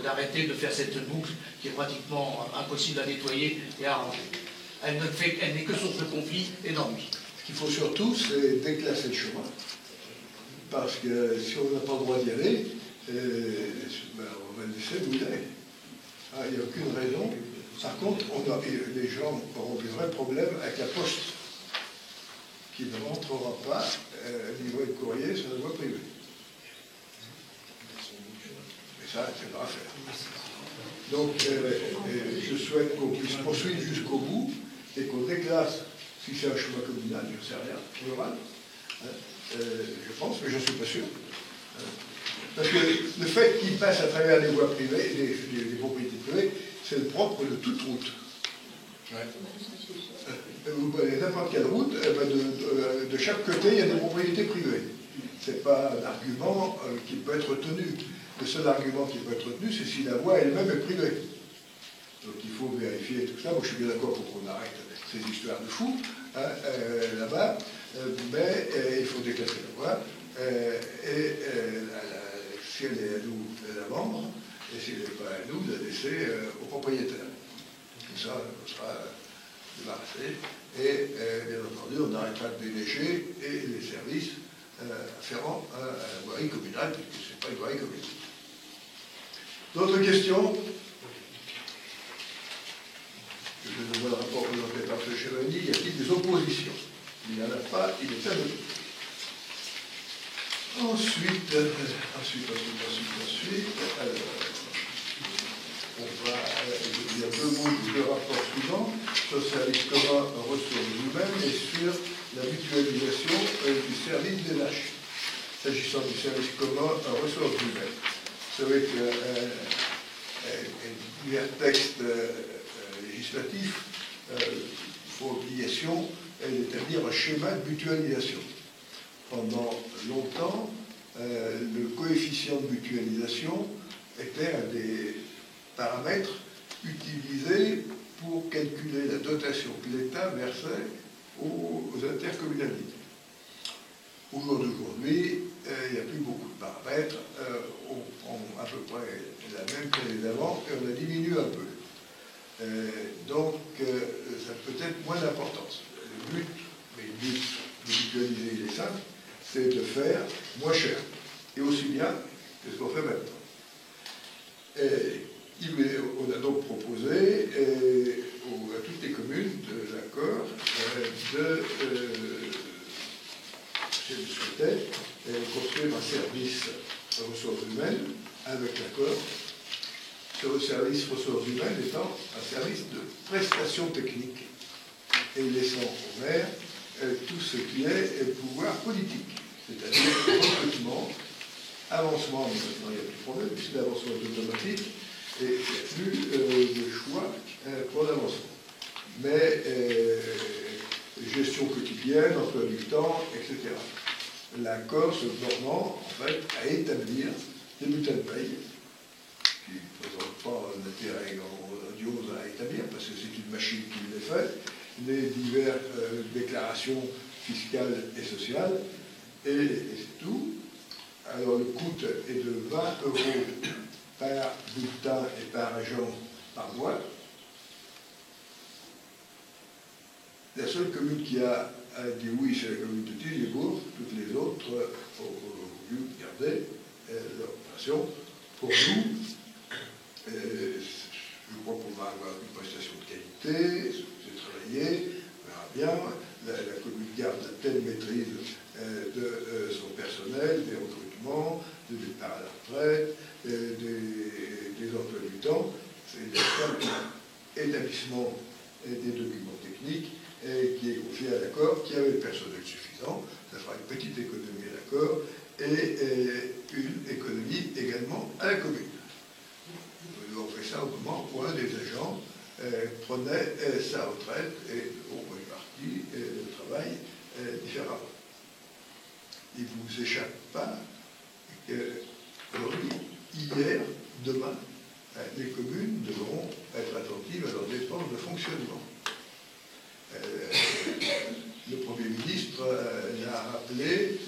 d'arrêter de faire cette boucle qui est pratiquement impossible à nettoyer et à arranger. Elle n'est que source de conflit et d'ennui. Ce qu'il faut surtout, c'est déclasser le chemin, parce que si on n'a pas le droit d'y aller, on va le laisser bouler. Il n'y a aucune raison. Par contre, les gens auront des vrais problèmes avec la poste, qui ne rentrera pas livrer le courrier sur la voie privée. Et ça, c'est pas à faire. Donc, je souhaite qu'on puisse poursuivre jusqu'au bout et qu'on déclasse, si c'est un chemin communal, je ne sais rien, rural, je pense, mais je ne suis pas sûr. Parce que le fait qu'il passe à travers les voies privées, les propriétés privées, c'est le propre de toute route. Vous prenez n'importe quelle route, de chaque côté, il y a des propriétés privées. Ce n'est pas un argument qui peut être retenu. Le seul argument qui peut être retenu, c'est si la voie elle-même est privée. Donc il faut vérifier tout ça. Moi, je suis bien d'accord pour qu'on arrête ces histoires de fous là-bas, mais il faut déclasser la voie. Si elle est à nous, la vendre, et si elle n'est pas à nous, la laisser au propriétaire. Comme ça, on sera débarrassé. Et bien entendu, on n'arrêtera de délécher et les services afférents à la voirie communale, puisque ce n'est pas une voirie communale. D'autres questions? Je vois le rapport présenté par M. Chevalier. Y a-t-il des oppositions? Il n'y en a pas, il est adopté. Ensuite, alors, il y a deux rapports suivants, sur le service commun en ressources humaines et sur la mutualisation du service des lâches, s'agissant du service commun en ressources humaines. Vous savez que divers textes législatifs font obligation d'établir un schéma de mutualisation. Pendant longtemps, le coefficient de mutualisation était un des paramètres utilisés pour calculer la dotation que l'État versait aux intercommunalités. Au jour d'aujourd'hui, il n'y a plus beaucoup de paramètres. On prend à peu près la même qu'année d'avant et on la diminue un peu. Donc, ça peut être moins d'importance. Le but de mutualiser, il est simple, c'est de faire moins cher, et aussi bien que ce qu'on fait maintenant. On a donc proposé à toutes les communes de l'accord je souhaitais construire un service ressources humaines avec l'accord sur le service ressources humaines étant un service de prestation technique et laissant au maire tout ce qui est pouvoir politique, c'est-à-dire recrutement, avancement, maintenant il n'y a plus de problème, puisque l'avancement est automatique, et il n'y a plus de choix pour l'avancement. Mais gestion quotidienne, emploi du temps, etc. L'accord se bornant, en fait, à établir des bulletins de paye, qui ne présentent pas un intérêt grandiose à établir, parce que c'est une machine qui les fait, les diverses déclarations fiscales et sociales, et c'est tout. Alors le coût est de 20 € par bulletin et par agent par mois. La seule commune qui a dit oui, c'est la commune de Tilliebourg. Toutes les autres ont voulu garder leur passion. Pour nous, je crois qu'on va avoir une prestation de qualité, c'est travaillé, on verra bien. La commune garde la pleine maîtrise de son personnel, des recrutements, des départs à la retraite, des emplois du temps. C'est l'établissement des documents techniques qui est confié à l'accord, qui avait le personnel suffisant. Ça fera une petite économie à l'accord et une économie également à la commune. Nous avons fait ça au moment où un des agents prenait sa retraite et on est parti le travail différemment. Il ne vous échappe pas qu'aujourd'hui, hier, demain, les communes devront être attentives à leurs dépenses de fonctionnement. Le Premier ministre l'a rappelé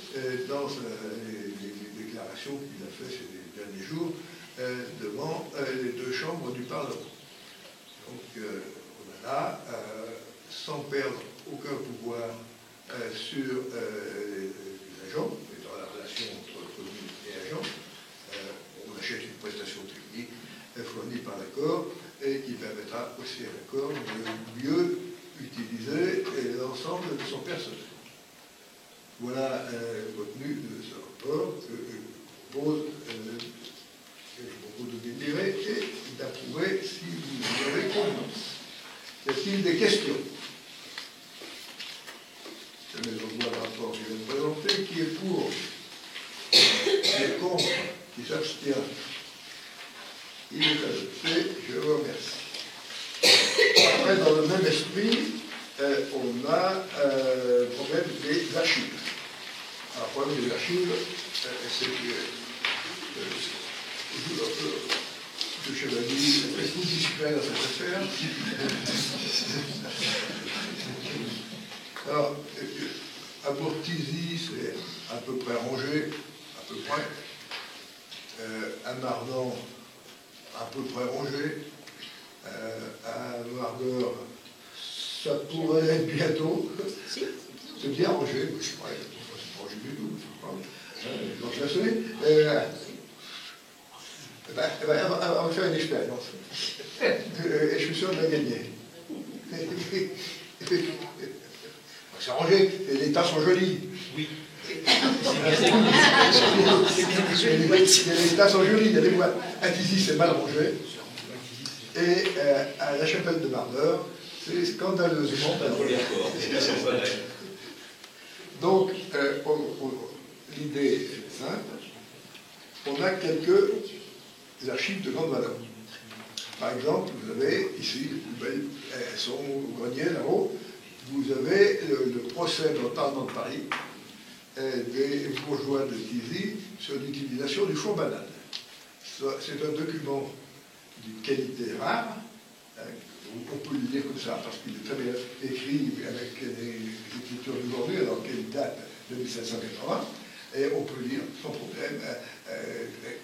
dans les déclarations qu'il a faites ces derniers jours devant les deux chambres du Parlement. Donc on a là, sans perdre aucun pouvoir sur les agents, et dans la relation entre commune et agents, on achète une prestation technique fournie par l'accord et qui permettra aussi à l'accord de mieux utiliser l'ensemble de son personnel. Voilà le contenu de ce rapport que je propose de délibérer et d'approuver si vous avez compris. Y a-t-il des questions? Je mets au revoir le rapport que je viens de présenter. Qui est pour? Qui est contre? Qui s'abstient? Il est adopté. Je vous remercie. Après, dans le même esprit, on a le problème des archives. Alors, le problème des archives, c'est que le chevalier est beaucoup discret dans cette affaire. Alors, à Bourtizy, c'est à peu près rangé, à peu près. À Mardan, à peu près rangé. À Noirgeur, ça pourrait être bientôt. C'est bien rangé, mais je sais pas, c'est pas rangé du tout. Donc je la sonne. On va faire une expérience. Et je suis sûr de la gagner. C'est rangé, et les tas sont jolis. Oui. Les tas sont jolis, il y a des boîtes. À Tizy, c'est mal rangé. Et à la chapelle de Marneur, c'est scandaleusement mal rangé. Donc, l'idée est simple. On a quelques archives de grande valeur. Par exemple, vous avez ici, les plus belles, elles sont au grenier là-haut, vous avez le procès dans le Parlement de Paris des bourgeois de Tizy sur l'utilisation du four banane. C'est un document d'une qualité rare, on peut le lire comme ça, parce qu'il est très bien écrit avec les écritures d'aujourd'hui, alors qu'il date de 1780, et on peut lire sans problème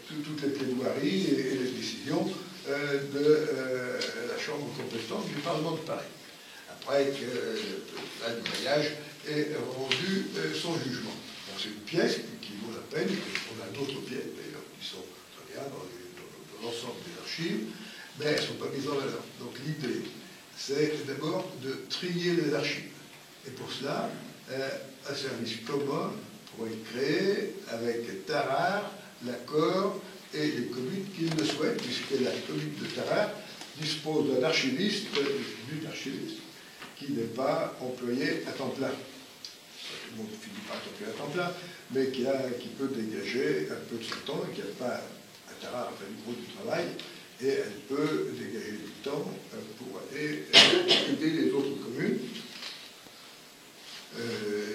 toutes les plaidoiries et les décisions de la Chambre compétente du Parlement de Paris. Après que le mariage ait rendu son jugement. Donc c'est une pièce qui vaut la peine, on a d'autres pièces d'ailleurs qui sont très bien dans l'ensemble des archives, mais elles ne sont pas mises en valeur. Donc l'idée, c'est d'abord de trier les archives. Et pour cela, un service commun pourrait être créé avec Tarare, l'accord et les communes qui le souhaitent, puisque la commune de Tarare dispose d'un archiviste, d'une archiviste, qui n'est pas employé à temps plein. Tout le monde ne finit pas employé à temps plein, mais qui peut dégager un peu de son temps et qui n'a pas à Tarare à faire du gros du travail, et elle peut dégager du temps pour aller aider les autres communes.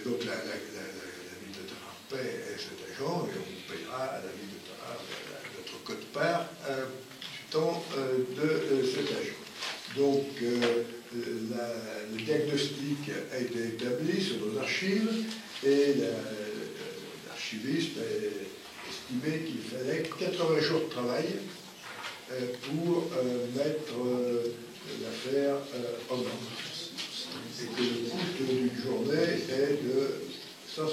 Donc la ville de Tarare paie cet agent et on paiera à la ville de Tarare notre quote-part du temps de cet agent. Donc le diagnostic a été établi sur nos archives et l'archiviste a estimé qu'il fallait 80 jours de travail pour mettre l'affaire en ordre. Et que le coût d'une journée est de 168,79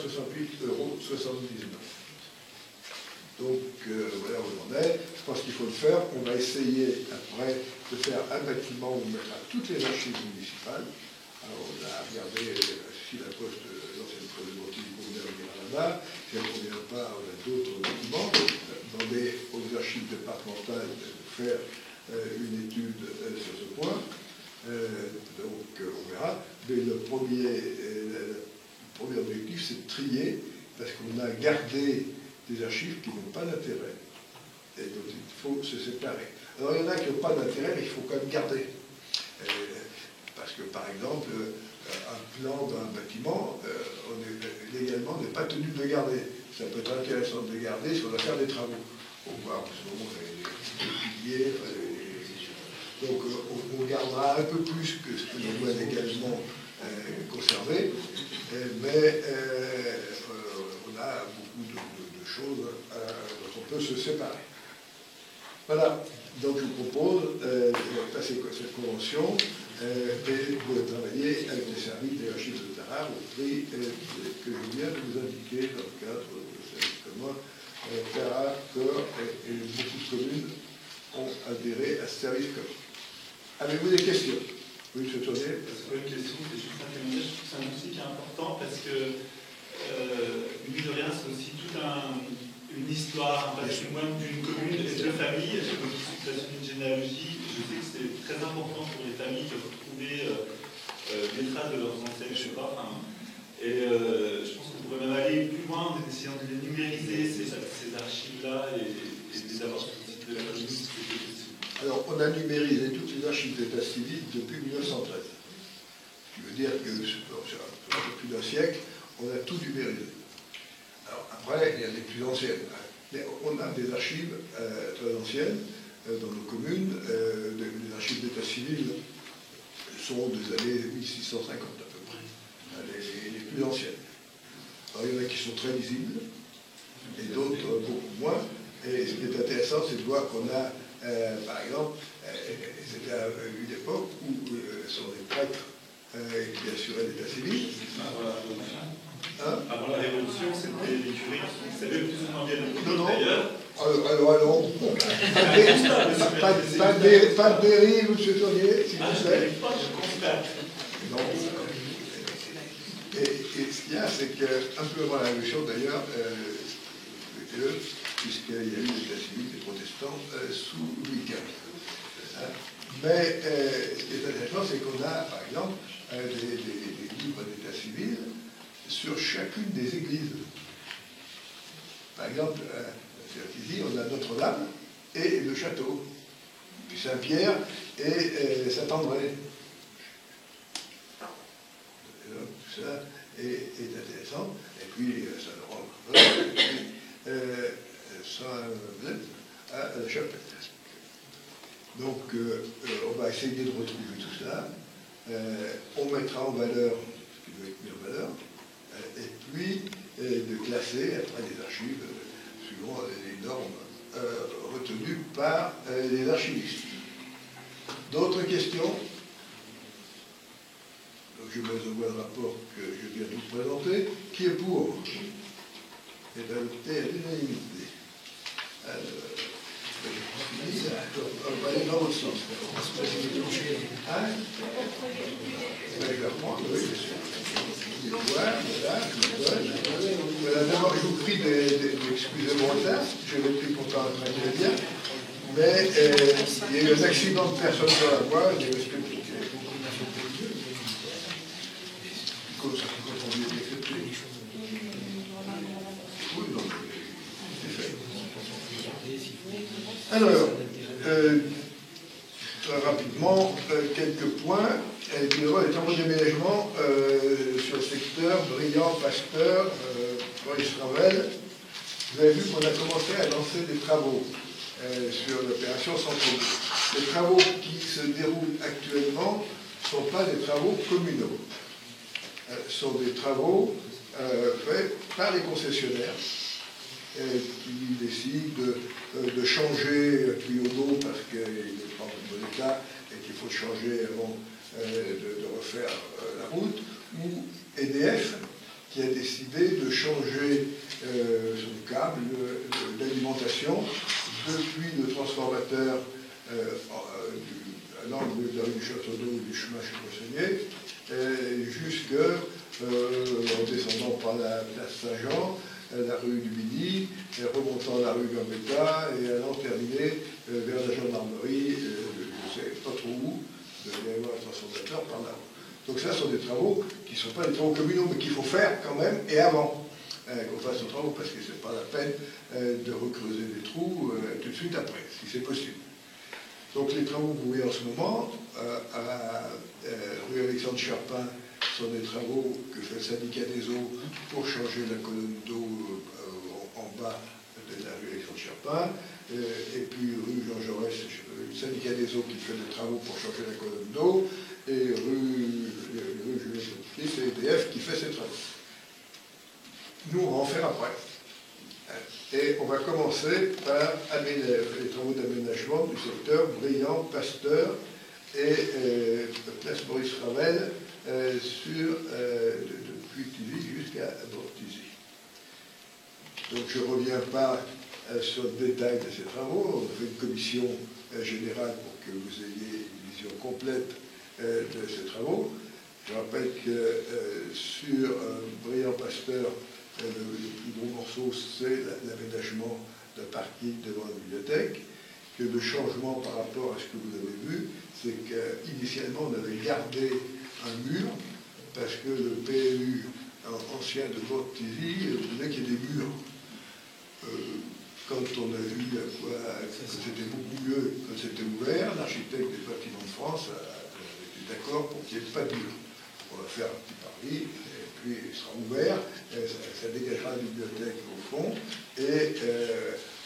€. Donc voilà où on en est. Je pense qu'il faut le faire. On va essayer après de faire un bâtiment où on mettra toutes les archives municipales. Alors on a regardé si la poste, l'ancienne poste de Montigny convenait à venir là-bas. Si elle ne convient pas, on a d'autres bâtiments. Demander aux archives départementales de faire une étude sur ce point. Donc on verra. Mais le premier objectif, c'est de trier, parce qu'on a gardé des archives qui n'ont pas d'intérêt. Et donc il faut se séparer. Alors il y en a qui n'ont pas d'intérêt, mais il faut quand même garder. Parce que par exemple, un plan d'un bâtiment, légalement, n'est pas tenu de le garder. Ça peut être intéressant de le garder si on doit faire des travaux. On voit en ce moment les piliers. Donc on gardera un peu plus que ce que l'on doit légalement conservées, mais on a beaucoup de choses dont on peut se séparer. Voilà, donc je vous propose de passer cette convention et de travailler avec les services des archives de Tarare au prix que je viens de vous indiquer dans le cadre de services communs. Tarare, Corps et beaucoup de communes ont adhéré à ce service commun. Avez-vous des questions? Oui, je tourne. C'est pas une question, c'est juste un témoignage. Je trouve que c'est un dossier qui est important parce que, mine de rien, c'est aussi toute une histoire, un patrimoine d'une commune et de familles. Donc, il s'agit d'une généalogie. Je sais que c'est très important pour les familles de retrouver des traces de leurs ancêtres, je sais pas. Et je pense qu'on pourrait même aller plus loin en essayant de les numériser, ces archives-là, et les avoir sur le site de la commune, si c'était possible. Alors, on a numérisé toutes les archives d'état civil depuis 1913. Ce qui veut dire que, sur un peu plus d'un siècle, on a tout numérisé. Alors, après, il y a des plus anciennes. Mais on a des archives très anciennes dans nos communes. Les archives d'état civil sont des années 1650 à peu près, les plus anciennes. Alors, il y en a qui sont très lisibles, et d'autres beaucoup moins. Et ce qui est intéressant, c'est de voir qu'on a par exemple, c'était à une époque où ce sont des prêtres qui assuraient l'état civil. Avant la Révolution, c'était les curés qui savaient plus ou moins bien le non, d'ailleurs. Alors, pas de dérive, M. Tournier, s'il vous plaît. Non. Et ce qu'il y a, c'est qu'un peu avant la Révolution, d'ailleurs, puisqu'il y a eu l'état civil des protestants sous Louis XV. Mais ce qui est intéressant, c'est qu'on a, par exemple, des livres d'état civil sur chacune des églises. Par exemple, ici, on a Notre-Dame et le château, puis Saint-Pierre et Saint-André. Tout ça est intéressant. Et puis, Saint-Laurent, et puis, à la chapelle. Donc, on va essayer de retrouver tout ça. On mettra en valeur ce qui doit être mis en valeur, et puis de classer après les archives suivant les normes retenues par les archivistes. D'autres questions? Donc, je vous envoie le rapport que je viens de vous présenter. Qui est pour? Est adopté à l'unanimité. On va aller dans l'autre sens. Hein? Je vais la prendre, oui, bien sûr. Voilà, voilà. D'abord, je vous prie d'excuser mon retard, je n'ai plus pourtant en train de le dire, mais il y a eu un accident de personne sur la voie, j'ai respecté. Alors, très rapidement, quelques points. Les travaux d'aménagement sur le secteur Briand-Pasteur, Maurice-Ravel. Vous avez vu qu'on a commencé à lancer des travaux sur l'opération Centre. Les travaux qui se déroulent actuellement ne sont pas des travaux communaux. Sont des travaux faits par les concessionnaires qui décident de changer un tuyau d'eau parce qu'il n'est pas en bon état et qu'il faut changer avant de refaire la route, ou EDF qui a décidé de changer son câble d'alimentation depuis le transformateur à l'angle de la rue du Château d'Eau et du chemin Poissonnier en descendant par la place Saint-Jean, la rue du Midi, remontant la rue Gambetta et allant terminer vers la gendarmerie, je ne sais pas trop où, il va y avoir un transformateur par là. Donc ça, ce sont des travaux qui ne sont pas des travaux communaux, mais qu'il faut faire quand même, et avant qu'on fasse nos travaux, parce que ce n'est pas la peine de recreuser des trous tout de suite après, si c'est possible. Donc les travaux que vous voyez en ce moment, à rue Alexandre Charpin, sont des travaux que fait le syndicat des eaux pour changer la colonne d'eau en bas de la rue Alexandre Cherpin, et puis rue Jean Jaurès, le syndicat des eaux qui fait des travaux pour changer la colonne d'eau, et rue Julien Petit, c'est EDF qui fait ses travaux. Nous, on va en faire après. Et on va commencer par les travaux d'aménagement du secteur Briand, Pasteur et place Maurice Ravel depuis Tizy jusqu'à Bortizy. Donc je ne reviens pas sur le détail de ces travaux. On a fait une commission générale pour que vous ayez une vision complète de ces travaux. Je rappelle que sur Briand-Pasteur, le plus gros morceau, c'est l'aménagement d'un parking devant la bibliothèque. Que le changement par rapport à ce que vous avez vu, c'est qu'initialement, on avait gardé un mur, parce que le PLU ancien de Bortizy voulait qu'il y ait des murs. Quand on a vu à quoi c'était beaucoup mieux quand c'était ouvert, l'architecte des bâtiments de France était d'accord pour qu'il n'y ait pas de mur. On va faire un petit parvis, et puis il sera ouvert, ça dégagera la bibliothèque au fond, et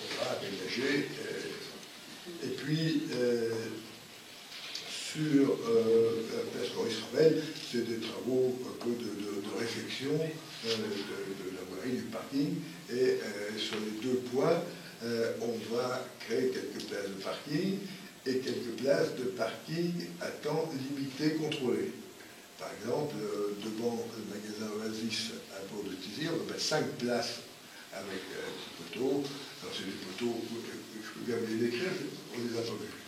on va aménager. Et puis, sur la place Maurice Ravel, c'est des travaux un peu de réflexion de la voirie du parking. Et sur les deux points, on va créer quelques places de parking et quelques places de parking à temps limité contrôlé. Par exemple, devant le magasin Oasis à Bourg-de-Tizy, on va mettre 5 places avec des poteaux. Alors c'est des poteaux, je peux bien les décrire, on les a pas vus.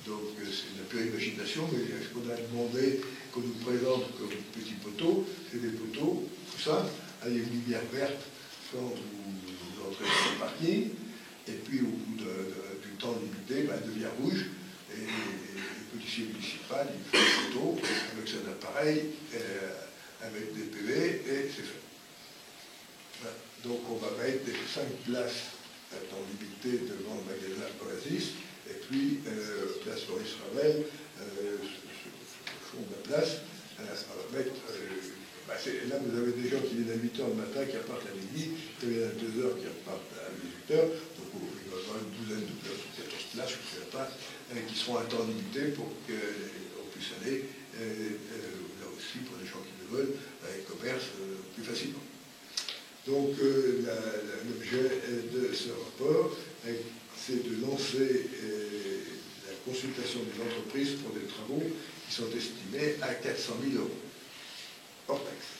Donc c'est de la pure imagination, mais ce qu'on a demandé qu'on nous présente comme petits poteaux, c'est des poteaux, tout ça, avec une lumière verte quand vous entrez dans le parking, et puis au bout du temps limité, elle devient rouge, et le policier municipal, il fait une photo avec son appareil, avec des PV, et c'est fait. Voilà. Donc on va mettre 5 places à temps limité devant le magasin Oasis, et puis place Maurice Ravel, au fond de la place, on va mettre... là, vous avez des gens qui viennent à 8h le matin, qui repartent à midi, qui viennent à 2h, qui repartent à 18h, donc il va y avoir une douzaine de places, ou 14 places, je ne sais pas, qui seront à temps limité pour qu'on puisse aller, là aussi, pour les gens qui le veulent, avec commerce plus facilement. Donc, l'objet de ce rapport, c'est de lancer la consultation des entreprises pour des travaux qui sont estimés à 400 000 €, hors taxe.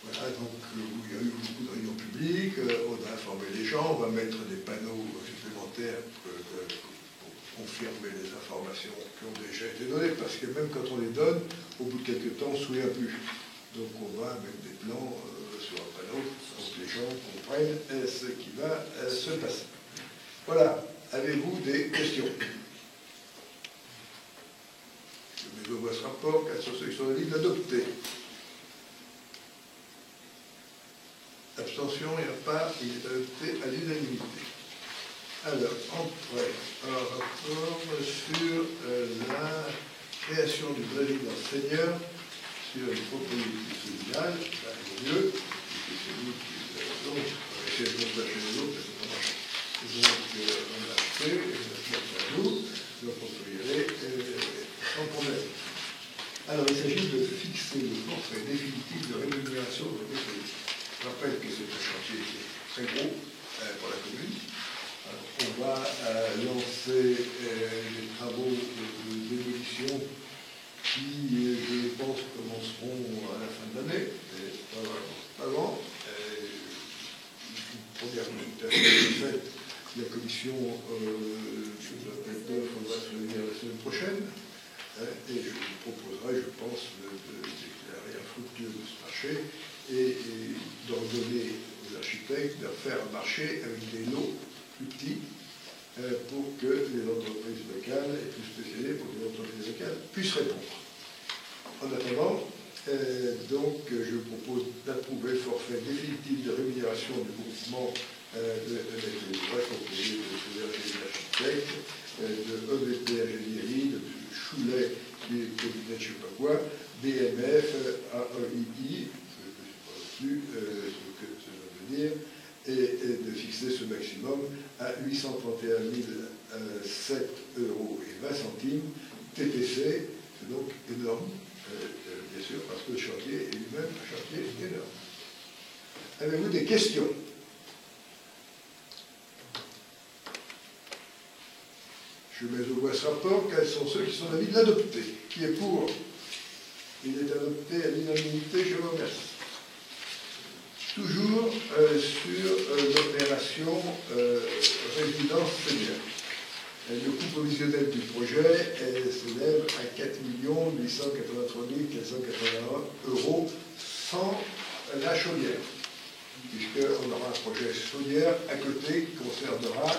Voilà, donc il y a eu beaucoup de réunions publiques, on a informé les gens, on va mettre des panneaux supplémentaires pour confirmer les informations qui ont déjà été données, parce que même quand on les donne, au bout de quelques temps, on ne se souvient plus. Donc on va mettre des plans sur un panneau pour que les gens comprennent ce qui va se passer. Voilà, avez-vous des questions? Je mets de ce rapport, 4 sur ceux qui sont d'avis de l'adopter. Abstention, il n'y a pas, il est adopté à l'unanimité. Alors, après, un rapport sur la création du brevet d'enseigneur sur les propriétés familiales, ça vaut mieux, puisque c'est nous qui l'avons, c'est le partager les autres, ça ne marche pas. Donc, on l'a fait, et maintenant c'est à nous, donc on peut y aller sans problème. Alors, il s'agit de fixer le forfait définitif de rémunération de l'entreprise. Je rappelle que c'est un chantier qui est très gros pour la commune. Alors, on va lancer les travaux de démolition qui, je pense, commenceront à la fin de l'année, pas avant. Une première consultation est faite. La commission d'appel d'offres va se réunir la semaine prochaine. Et je vous proposerai, je pense, de déclarer infructueux de ce marché et d'ordonner aux architectes de faire un marché avec des lots plus petits pour que les entreprises locales, et plus spécialisées pour que les entreprises locales puissent répondre. En attendant, donc, je vous propose d'approuver le forfait définitif de rémunération du groupement de l'ouvrage composé de l'architecte, de EVP Ingénierie, de Choulet, qui est cabinet de je ne sais pas quoi, BMF, AEII, je ne sais pas plus ce que ça veut dire, maximum à 831 007 € et 20 centimes TTC. C'est donc énorme, bien sûr, parce que le chantier est lui-même un chantier énorme. Avez-vous des questions? Je mets au voie ce rapport. Quels sont ceux qui sont d'avis de l'adopter? Qui est pour? Il est adopté à l'unanimité, je vous remercie. Toujours sur l'opération résidence senior. Le coût provisionnel du projet s'élève à 4 883 481 € sans la chaudière, puisqu'on aura un projet chaudière à côté qui concernera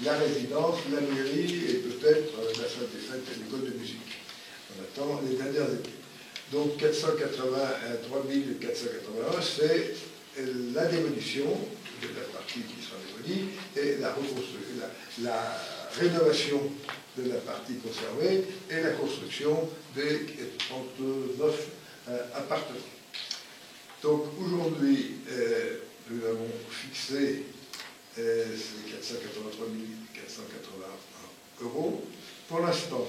la résidence, la mairie et peut-être la salle des fêtes et l'école de musique. On attend les dernières études. Donc 483 481, c'est la démolition de la partie qui sera démolie et la reconstruction, la rénovation de la partie conservée et la construction des 39 appartements. Donc aujourd'hui, nous avons fixé ces 483 481 €. Pour l'instant,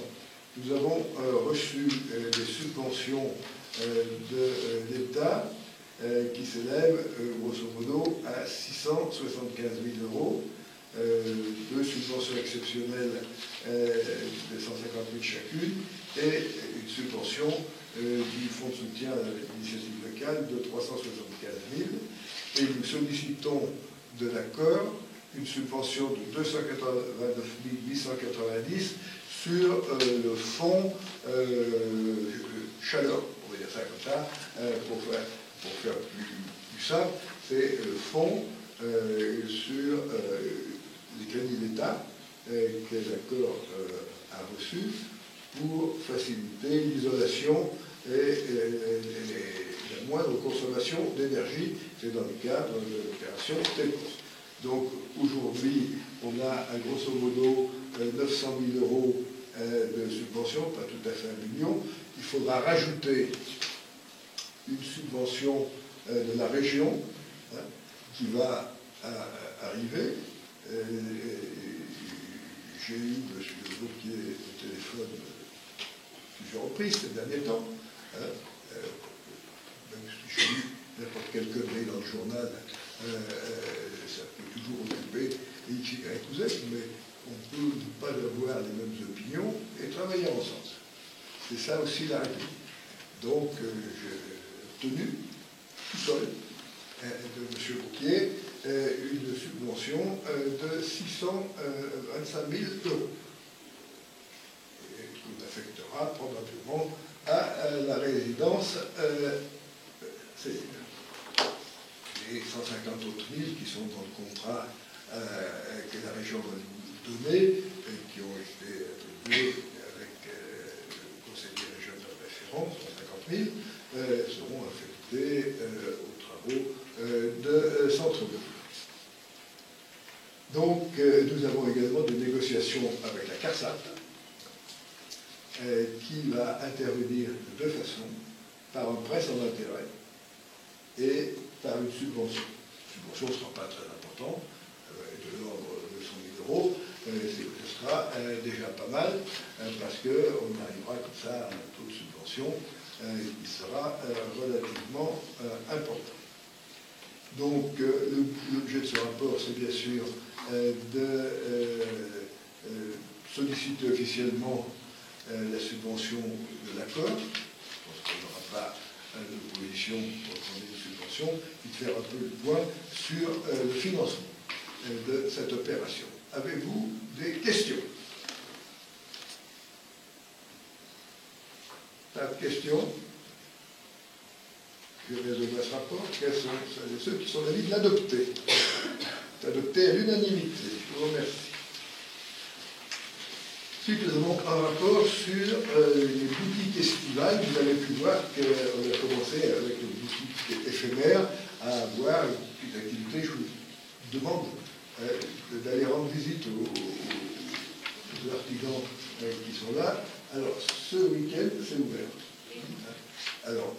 nous avons reçu des subventions de l'État qui s'élèvent grosso modo à 675 000 €, deux subventions exceptionnelles de 150 000 chacune et une subvention du Fonds de soutien à l'initiative locale de 375 000. Et nous sollicitons de l'accord une subvention de 289 890 sur le fonds chaleur, on va dire ça comme ça, pour faire plus simple, c'est le fonds sur les crédits d'État que l'accord a reçu pour faciliter l'isolation et la moindre consommation d'énergie. C'est dans le cadre de l'opération TEPOS. Donc aujourd'hui, on a à grosso modo 900 000 € de subvention, pas tout à fait 1 million. Il faudra rajouter une subvention de la région qui va arriver. J'ai eu M. Wauquiez au téléphone plusieurs reprises ces derniers temps. Même si j'ai lu n'importe quelle connerie dans le journal, ça peut toujours occuper X, Y ou Z, mais on peut ne pas avoir les mêmes opinions et travailler ensemble. C'est ça aussi la République. Donc, j'ai obtenu, tout seul, de M. Wauquiez, une subvention de 625 000 €, qu'on affectera probablement à la résidence senior. Et 150 autres 000 qui sont dans le contrat que la région va nous donner, et qui ont été attribués avec le conseiller régional de référence, 150 000, seront affectés aux travaux de centre-ville. Donc, nous avons également des négociations avec la CARSAT, qui va intervenir de deux façons, par un prêt sans intérêt et par une subvention. La subvention ne sera pas très importante, de l'ordre de 100 000 €, ce sera déjà pas mal, parce qu'on arrivera comme ça à un taux de subvention qui sera relativement important. Donc, l'objet de ce rapport, c'est bien sûr de solliciter officiellement la subvention de l'accord. Je pense qu'on n'aura pas d'opposition pour prendre une subvention, et de faire un peu le point sur le financement de cette opération. Avez-vous des questions? Pas de questions? Je vais ce rapport. Quels sont ceux qui sont d'avis de l'adopter? C'est adopté à l'unanimité. Je vous remercie. Ensuite, nous avons un rapport sur les boutiques estivales. Vous avez pu voir qu'on a commencé avec les boutiques éphémères à avoir une petite activité. Je vous demande d'aller rendre visite aux artisans qui sont là. Alors, ce week-end, c'est ouvert. Alors,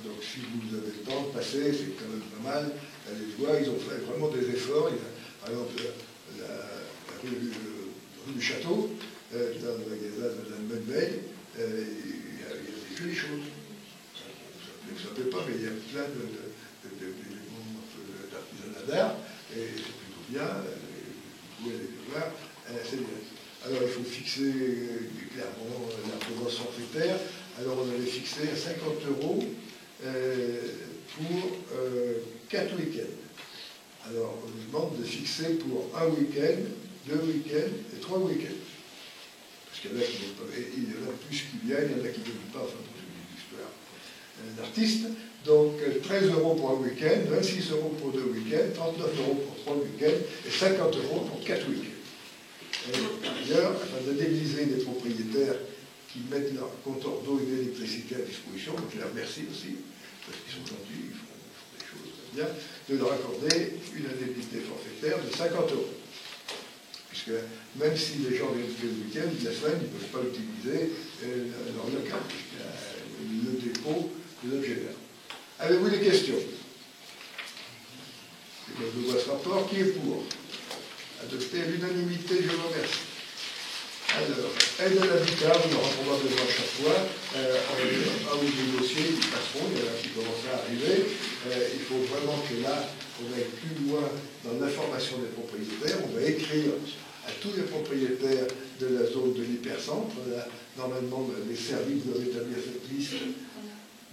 donc si vous avez le temps de passer, c'est quand même pas mal. Allez voir, ils ont fait vraiment des efforts. Il y a Par exemple, la rue du Château, dans le magasin de Mme Medveille, il y a des jolies choses. Ça ne plaît pas, mais il y a plein d'artisanat d'art, et c'est plutôt bien, vous pouvez aller le voir, c'est bien. Alors il faut fixer clairement la présence forfaitaire. Alors on avait fixé à 50 € pour 4 week-ends. Alors on nous demande de fixer pour un week-end, 2 week-ends et 3 week-ends. Parce qu'il y en a qui n'ont pas, il y en a plus qui viennent, il y en a qui ne viennent pas, enfin c'est une histoire d'artistes. Donc 13 € pour un week-end, 26 € pour 2 week-ends, 39 € pour 3 week-ends et 50 € pour 4 week-ends. D'ailleurs, afin d'indemniser les propriétaires qui mettent leur compteur d'eau et d'électricité à disposition, je les remercie aussi, parce qu'ils sont gentils, ils font des choses bien, de leur accorder une indemnité forfaitaire de 50 €. Puisque même si les gens viennent le week-end, la semaine, ils ne peuvent pas utiliser leur local, puisqu'il y a le dépôt de l'objet d'art. Avez-vous des questions? Je vois ce rapport. Qui est pour? Adopté à l'unanimité, je vous remercie. Alors, aide à l'habitat, on aura probablement à chaque fois un ou deux dossiers qui passeront, il y en a qui commencent à arriver. Il faut vraiment que là, on aille plus loin dans l'information des propriétaires. On va écrire à tous les propriétaires de la zone de l'hypercentre. Normalement, les services doivent établir cette liste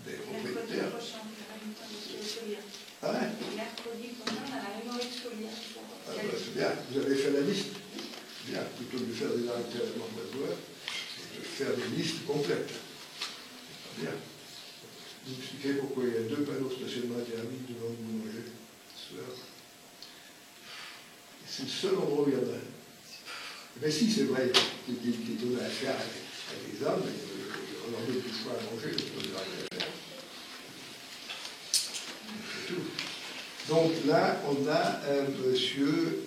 des propriétaires. Ah ouais. Mercredi prochain, on a la réunion scolaire. Ah bah, c'est bien, vous avez fait la liste. Bien, plutôt que de faire des arrêtés à la mandatoire, c'est de faire des listes complètes. C'est bien. Vous expliquez pourquoi il y a 2 panneaux stationnement thermique devant le boulanger. C'est le seul endroit où il y en a. Mais si, c'est vrai qu'il donne à faire à des hommes, on leur donne du choix à manger, on peut leur faire. C'est tout. Donc là, on a monsieur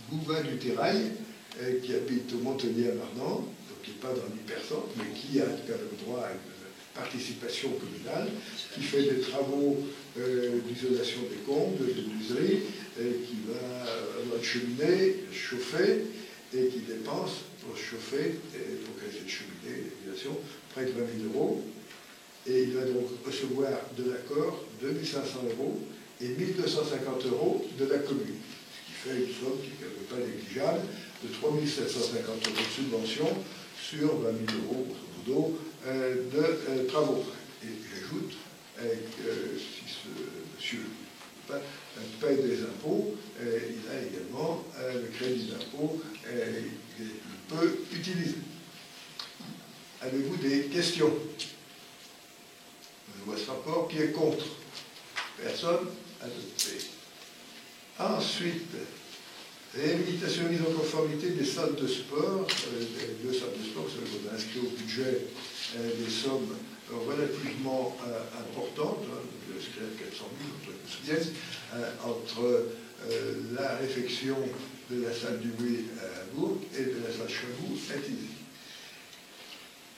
Bouvin du Terrail, qui habite au Montelier-Marnant, donc qui n'est pas dans l'hypercentre, mais qui a quand même droit à une participation communale, qui fait des travaux d'isolation des combles, de menuiserie, qui va avoir une cheminée chauffée, et qui dépense pour chauffer, et pour qu'elle ait une cheminée, l'isolation, près de 20 000 €. Et il va donc recevoir de l'accord 2 500 € et 1 250 € de la commune. Ce qui fait une somme qui n'est pas négligeable de 3 750 € de subvention sur 20 000 €, grosso modo, de travaux. Et j'ajoute que si ce monsieur paye des impôts, il a également le crédit d'impôt qu'il peut utiliser. Avez-vous des questions? Je vois ce rapport. Qui est contre? Personne? Adopté. Ensuite, réhabilitation et mise en conformité des salles de sport. Les 2 salles de sport, vous avez inscrit au budget des sommes relativement importantes, je inscris à 400 000, je me souviens, entre la réfection de la salle du Wé à Bourg et de la salle Chabou à Tizy.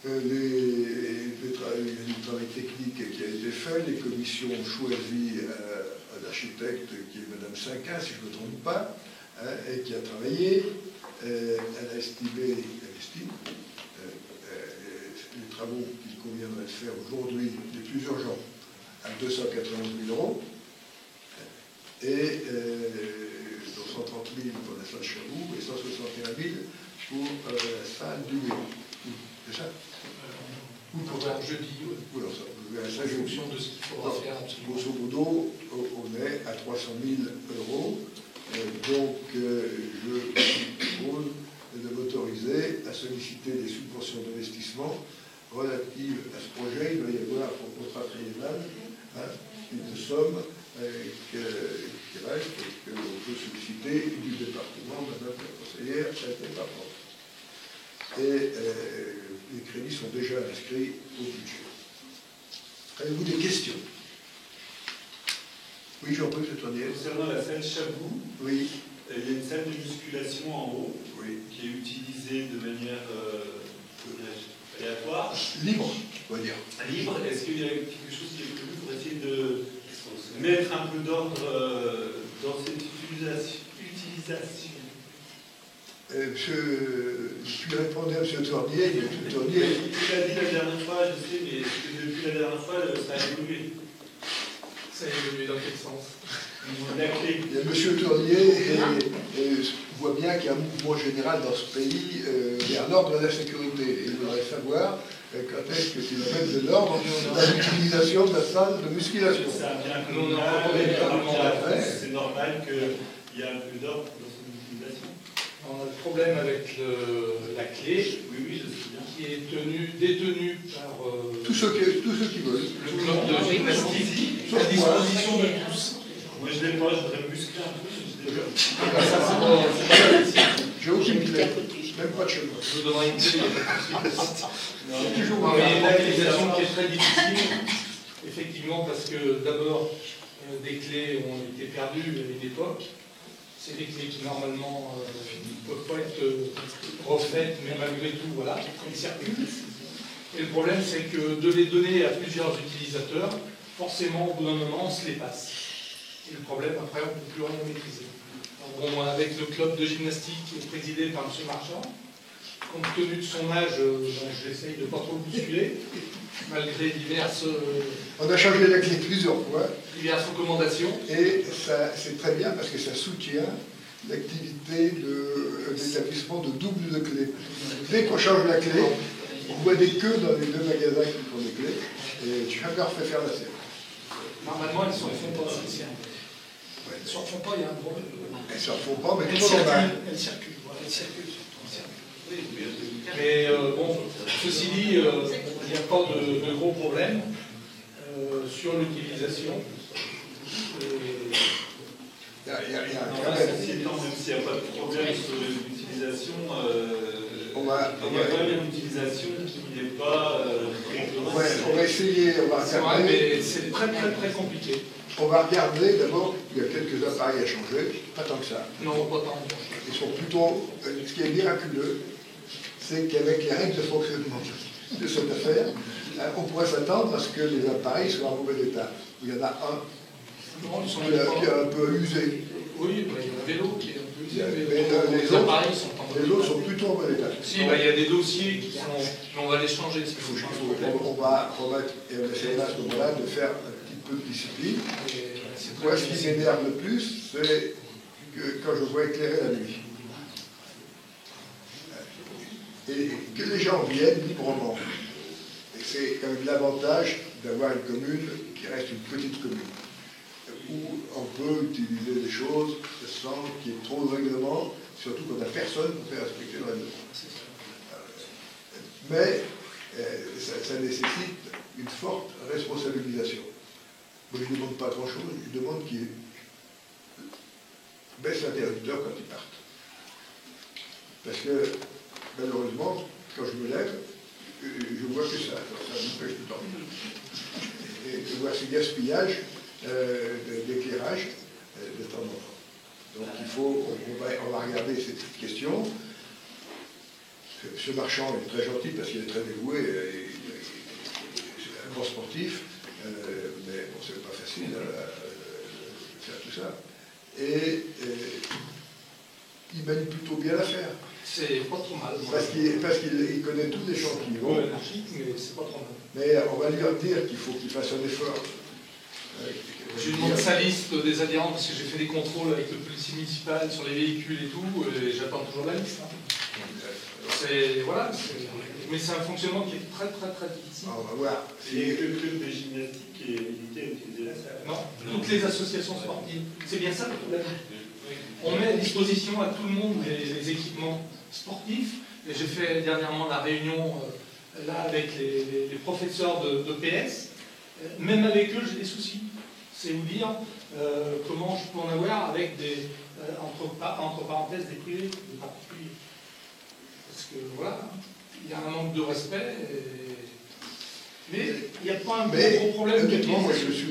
Le travail technique qui a été fait, les commissions ont choisi un architecte qui est Mme Cinquin, si je ne me trompe pas, et qui a travaillé. Elle a estimé, les travaux qu'il conviendrait de faire aujourd'hui, les plus urgents, à 291 000 € et 130 000 pour la salle Chabou et 161 000 pour la salle du Wé. C'est ça? Ou pour jeudi, oui. En fonction de ce qu'il faudra faire. Grosso modo, on est à 300 000 €. Donc, je propose de m'autoriser à solliciter des subventions d'investissement relatives à ce projet. Il va y avoir pour contrat triennal une somme qui reste et que l'on peut solliciter du département, madame la conseillère, du département. Et les crédits sont déjà inscrits au budget. Avez-vous des questions? Oui, Jean-Paul Chatonier. Concernant la salle Chabou, oui. Il y a une salle de musculation en haut, oui, qui est utilisée de manière aléatoire. Libre, on va dire. Libre. Est-ce qu'il y a quelque chose qui est prévu pour essayer de mettre un peu d'ordre dans cette d'utilisation. Je lui répondais à M. Tournier, il est tout Tournier. Il a dit la dernière fois, je sais, mais depuis la dernière fois, ça a évolué. Ça a évolué dans quel sens? La clé. Il y a M. Tournier, et je vois bien qu'il y a un mouvement général dans ce pays vers l'ordre et la sécurité. Et il voudrait savoir quand est-ce que tu vas mettre de l'ordre dans l'utilisation de la salle de musculation. Ça a bien c'est normal qu'il y ait un peu d'ordre dans son utilisation. On a le problème avec la clé, oui, je sais bien, qui est détenue par tous ceux qui veulent. Le club de gymnastique, à disposition de tous. Moi je l'ai pas, je voudrais me muscler un peu. J'ai aucune clé, même pas de chez moi. Je vous donnerai une clé, il n'y a pas de souci. Il y a une utilisation qui est très difficile, effectivement, parce que d'abord, des clés ont été perdues à une époque. C'est des clés qui normalement ne peuvent pas être refaites, mais malgré tout, voilà, elles circulent. Et le problème, c'est que de les donner à plusieurs utilisateurs, forcément, au bout d'un moment, on se les passe. Et le problème, après, on ne peut plus rien maîtriser. Alors, bon, avec le club de gymnastique présidé par M. Marchand, compte tenu de son âge, j'essaye de ne pas trop le bousculer, malgré diverses... On a changé la clé plusieurs fois. Diverses recommandations. Et c'est très bien parce que ça soutient l'activité de l'établissement de double de clés. Dès qu'on change la clé, on voit des queues dans les deux magasins qui font des clés, et chacun fait faire la sienne. Normalement, elles ne s'en font pas, c'est sûr. Elles ne s'en font pas, il y a un problème. Elles ne s'en font pas, mais elles circulent. Elles circulent, voilà, elles circulent. Mais bon, ceci dit, il n'y a pas de gros problème sur l'utilisation. Il y a même s'il n'y a pas de problème sur l'utilisation, on va quand même une utilisation qui n'est pas on va essayer, on va regarder. C'est vrai, mais c'est très très compliqué. On va regarder d'abord, il y a quelques appareils à changer, pas tant que ça. Non, pas tant. Ils sont plutôt, ce qui est miraculeux, c'est qu'avec les règles de fonctionnement de cette affaire, on pourrait s'attendre à ce que les appareils soient en mauvais état. Il y en a un qui est un peu usé. Oui, il y a un vélo qui est un peu usé, mais les appareils sont en mauvais état. Les autres sont plutôt en bon état. Si, il y a des dossiers qui sont... Mais on va les changer. On va remettre, et on essaiera à ce moment-là de faire un petit peu de discipline. Moi, ce qui m'énerve le plus, c'est que quand je vois éclairer la nuit. Et que les gens viennent librement. Et c'est quand même l'avantage d'avoir une commune qui reste une petite commune, où on peut utiliser des choses sans qu'il y ait trop de règlements, surtout qu'on n'a personne pour faire respecter le règlement. Mais ça nécessite une forte responsabilisation. Moi, je ne demande pas grand-chose, je demande qu'ils baissent l'interrupteur quand ils partent. Parce que, malheureusement, quand je me lève, je vois que ça m'empêche de dormir. Et je vois ce gaspillage d'éclairage de temps en temps. Donc il faut, on va regarder cette question. Ce marchand est très gentil parce qu'il est très dévoué, c'est un grand sportif, mais bon, c'est pas facile de faire tout ça. Et il manie plutôt bien l'affaire. C'est pas trop mal. Parce qu'il connaît tous les gens qui y vont. Mais c'est pas trop mal. Mais on va lui dire qu'il faut qu'il fasse un effort. Je demande sa liste des adhérents parce que j'ai fait des contrôles avec le policier municipal sur les véhicules et tout, et j'attends toujours la liste. Voilà, mais c'est un fonctionnement qui est très difficile. On va voir. Et le club de gymnastique est limité à utiliser la salle. Non, toutes les associations sportives. C'est bien ça le problème. On met à disposition à tout le monde les équipements sportifs. Et j'ai fait dernièrement la réunion là avec les professeurs de PS. Même avec eux, j'ai des soucis. C'est vous dire comment je peux en avoir avec des, entre parenthèses, des privés, des particuliers. Parce que voilà, il y a un manque de respect. Mais il n'y a pas un gros problème. Honnêtement, moi je suis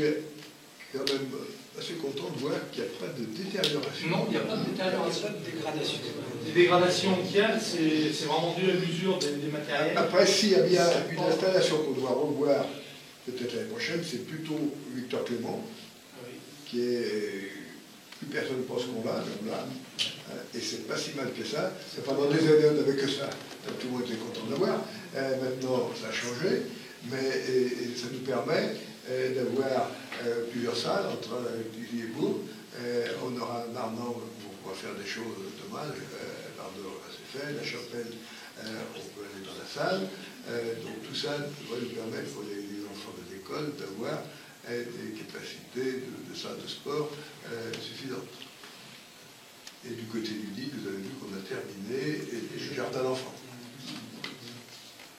quand même assez content de voir qu'il n'y a pas de détérioration. Non, il n'y a pas de détérioration. Pas de dégradation. Les dégradations qu'il y a, c'est vraiment dû à l'usure des matériels. Après, s'il y a bien une installation qu'on doit revoir peut-être l'année prochaine, c'est plutôt Victor Clément, qui est plus personne pense qu'on l'a, mais on l'a. Et c'est pas si mal que ça. Pendant des années, on n'avait que ça. Tout le monde était content de l'avoir. Maintenant, ça a changé, mais ça nous permet d'avoir plusieurs salles entre Tilly et Bourg. On aura Narnan pour pouvoir faire des choses dommages. Narnan, c'est fait. La Chapelle, on peut aller dans la salle. Donc tout ça doit nous permettre pour les enfants de l'école d'avoir des capacités de salle de sport suffisantes. Et du côté ludique, vous avez vu qu'on a terminé le jardin d'enfants.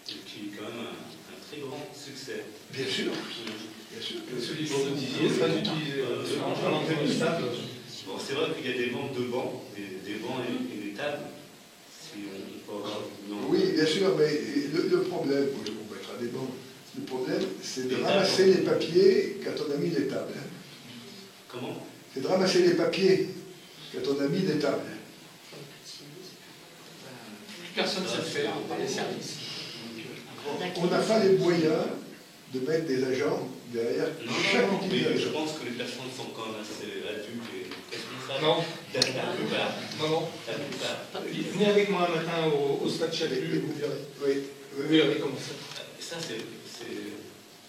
Qui est quand même un très grand succès. Bien sûr. Bien sûr. Celui de Didier, c'est pas utilisé. À l'entrée du stade. Bon, c'est vrai qu'il y a des ventes de bancs, des bancs et des tables. Si on peut avoir... Oui, bien sûr, mais le problème, on mettra des bancs, le problème, c'est de ramasser les papiers quand on a mis les tables. Comment? C'est de ramasser les papiers quand on a mis des tables. Personne ne sait le faire, par les services. On n'a pas les moyens de mettre des agents derrière chaque utilisateur. Mais je pense que les personnes sont quand même assez adultes et responsables. Non. La plupart. Non. La plupart. Venez avec moi un matin au stade Chapelu, vous verrez. Oui. Vous verrez comment ça. Ça, c'est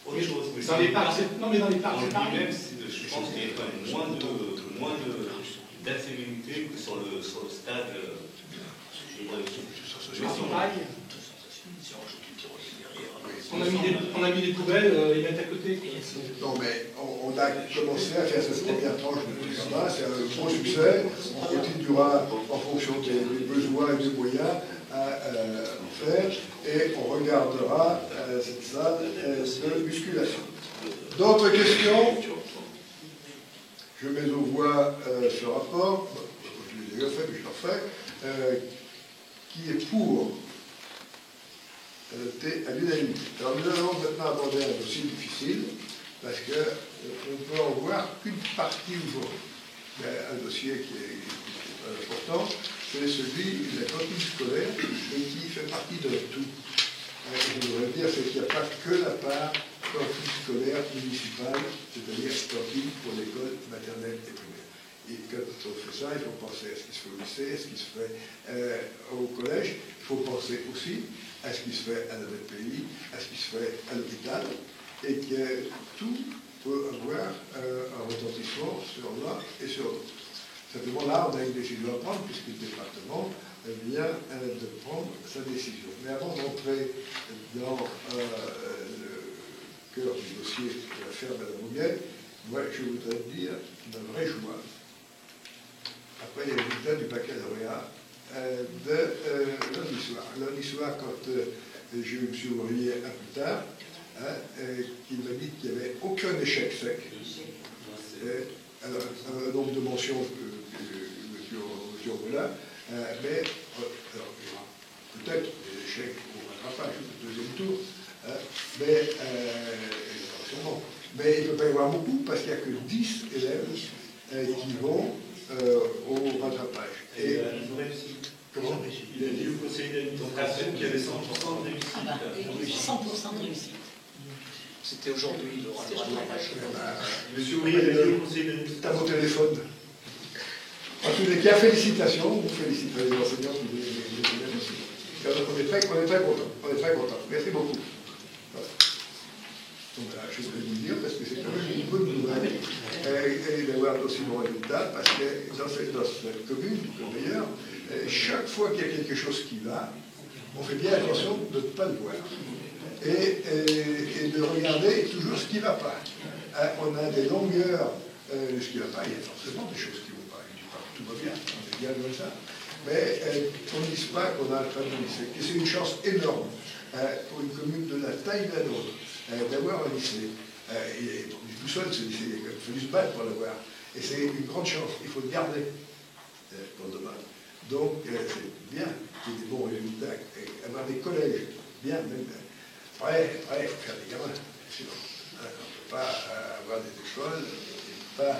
autre chose. Mais dans les parcs, non, mais dans les parcs, c'est pareil. Je pense qu'il y a quand même moins d'insécurité que sur le stade. On a mis des poubelles, ils mettent à côté. Non, mais on a commencé à faire cette première tranche de tout ça. C'est un gros succès. On continuera en fonction des besoins et des moyens à faire. Et on regardera cette salle de musculation. D'autres questions? Je mets au voie ce rapport. Je l'ai déjà fait, mais je le refais. Qui est pour adopter à l'unanimité. Alors nous allons maintenant aborder un dossier difficile, parce qu'on ne peut en voir qu'une partie aujourd'hui. Il y a un dossier qui est très important, c'est celui de la cantine scolaire, et qui fait partie de tout. Je voudrais dire, c'est qu'il n'y a pas que la part cantine scolaire municipale, c'est-à-dire cantine pour l'école maternelle et primaire. Et quand on fait ça, il faut penser à ce qui se fait au lycée, à ce qui se fait au collège. Il faut penser aussi à ce qui se fait à la BPI, à ce qui se fait à l'hôpital, et que tout peut avoir un retentissement sur l'un et sur l'autre. Simplement là, on a une décision à prendre, puisque le département vient de prendre sa décision. Mais avant d'entrer dans le cœur du dossier de l'affaire Mme Mouguet, moi, je voudrais dire ma vraie joie. Après, il y a le résultat du baccalauréat de lundi soir. Lundi soir, quand j'ai eu M. Ouvrier un peu plus tard, qui m'a dit qu'il n'y avait aucun échec sec. Alors, un nombre de mentions que M. Ouvrier, mais peut-être des échecs au rattrapage, au deuxième tour, mais sûrement. Mais il ne peut pas y avoir beaucoup parce qu'il n'y a que 10 élèves qui vont au rattrapage. Et comment il a dit au conseil d'administration qu'il y avait 100% de réussite. Ah bah, 100% de réussite. C'était aujourd'hui le rattrapage. Monsieur Ouvrier, il a dit au conseil d'administration. C'est à mon téléphone. En tous les cas, félicitations. Vous féliciterez les enseignants qui vous on est très contents. On est très contents. Merci beaucoup. Voilà. Donc, je voudrais vous le dire parce que c'est quand même une bonne nouvelle et d'avoir d'aussi bons résultats parce que dans cette commune, comme d'ailleurs, chaque fois qu'il y a quelque chose qui va, on fait bien attention de ne pas le voir et de regarder toujours ce qui ne va pas. On a des longueurs, ce qui ne va pas, il y a forcément des choses qui ne vont pas. Je ne dis pas que tout va bien, on est bien comme ça. Mais on ne dit pas qu'on a un très bon lycée. Et c'est une chance énorme pour une commune de la taille de la nôtre d'avoir un lycée. Il est tout seul ce lycée, il a fallu se battre pour l'avoir. Et c'est une grande chance, il faut le garder pour demain. Donc c'est bien qu'il y ait des bons résultats, et avoir des collèges, bien même. Après, il faut faire des gamins, bien sûr. On ne peut pas avoir des écoles, pas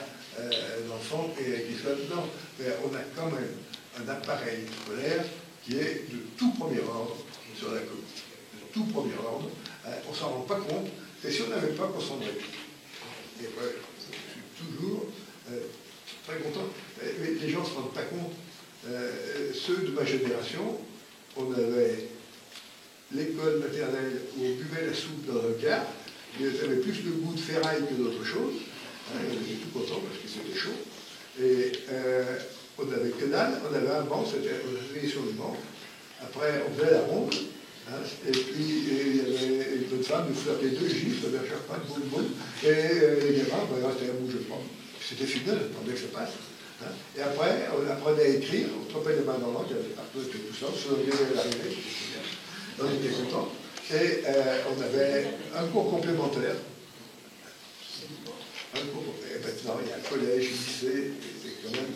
d'enfants qui soient dedans. Mais on a quand même un appareil scolaire qui est de tout premier ordre sur la commune. De tout premier ordre. On ne s'en rend pas compte. Et si on n'avait pas, on s'en rendrait. Et ouais, je suis toujours très content. content. Mais les gens ne se rendent pas compte. Ceux de ma génération, on avait l'école maternelle où on buvait la soupe dans un quart, mais ça avait plus le goût de ferraille que d'autre chose. On était tout content parce que c'était chaud. Et on n'avait que dalle, on avait un banc, on s'était sur le banc. Après, on faisait la ronde. Et puis, il y avait une bonne femme, nous flirtait 2 gifles vers chaque fois, boum, boum. Et les gamins, c'était un bout, je pense. C'était fini, on attendait que ça passe. Et après, on apprenait à écrire, on trempait les mains dans l'encre, il y avait partout tout ça, on se regardait l'arrivée, on était contents. Et on avait un cours complémentaire. Et maintenant, il y a un collège, un lycée, c'est quand même,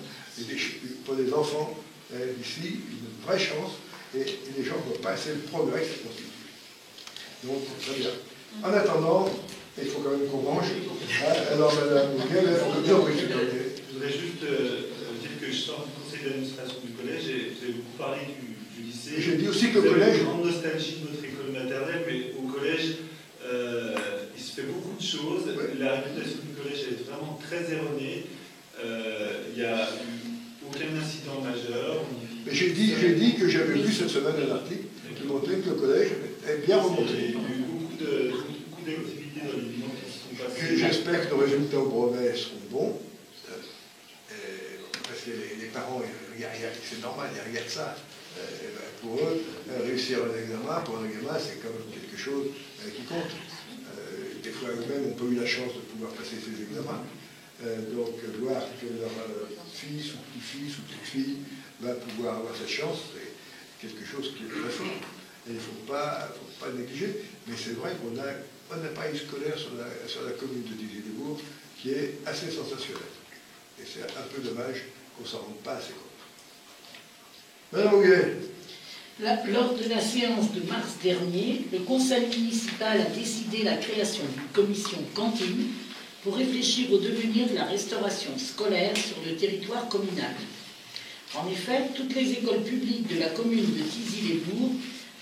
pour les enfants, ici, une vraie chance. Et les gens ne voient pas assez le progrès que ça constitue. Donc, très bien. En attendant, il faut quand même qu'on mange. Alors, madame, je voudrais juste dire que je sors du conseil d'administration du collège et j'ai beaucoup parlé du lycée. J'ai dit aussi que le collège. Une grande nostalgie de notre école maternelle, mais au collège, il se fait beaucoup de choses. Ouais. La réputation du collège est vraiment très erronée. Il n'y a eu aucun incident majeur. Mais j'ai dit que j'avais lu cette semaine un article qui montrait que le collège est bien remonté. Il y a eu beaucoup d'activités dans les bilans qui se sont passées. J'espère que nos résultats au brevet seront bons. Parce que les parents, c'est normal, ils regardent ça. Pour eux, réussir un examen, pour un gamin, c'est comme quelque chose qui compte. Des fois, eux-mêmes n'ont pas eu la chance de pouvoir passer ces examens. Donc, voir que leur fils ou petit-fils ou petite-fille va pouvoir avoir cette chance, c'est quelque chose qui est très fort. Et il ne faut pas négliger. Mais c'est vrai qu'on a un appareil scolaire sur la commune de Dizy-les-Bourgs qui est assez sensationnel. Et c'est un peu dommage qu'on ne s'en rende pas assez compte. Madame Auguet. Lors de la séance de mars dernier, le conseil municipal a décidé la création d'une commission cantine pour réfléchir au devenir de la restauration scolaire sur le territoire communal. En effet, toutes les écoles publiques de la commune de Thizy-les-Bourgs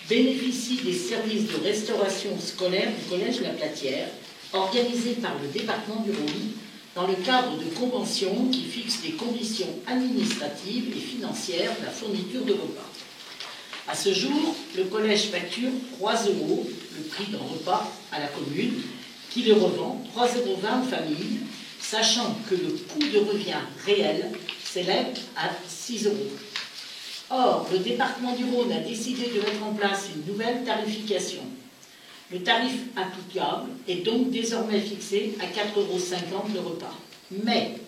bénéficient des services de restauration scolaire du collège La Platière, organisés par le département du Rhône, dans le cadre de conventions qui fixent les conditions administratives et financières de la fourniture de repas. À ce jour, le collège facture 3 €, le prix d'un repas à la commune, qui le revend 3,20 € aux familles, sachant que le coût de revient réel s'élève à 6 €. Or, le département du Rhône a décidé de mettre en place une nouvelle tarification. Le tarif applicable est donc désormais fixé à 4,50 € le repas. Mais,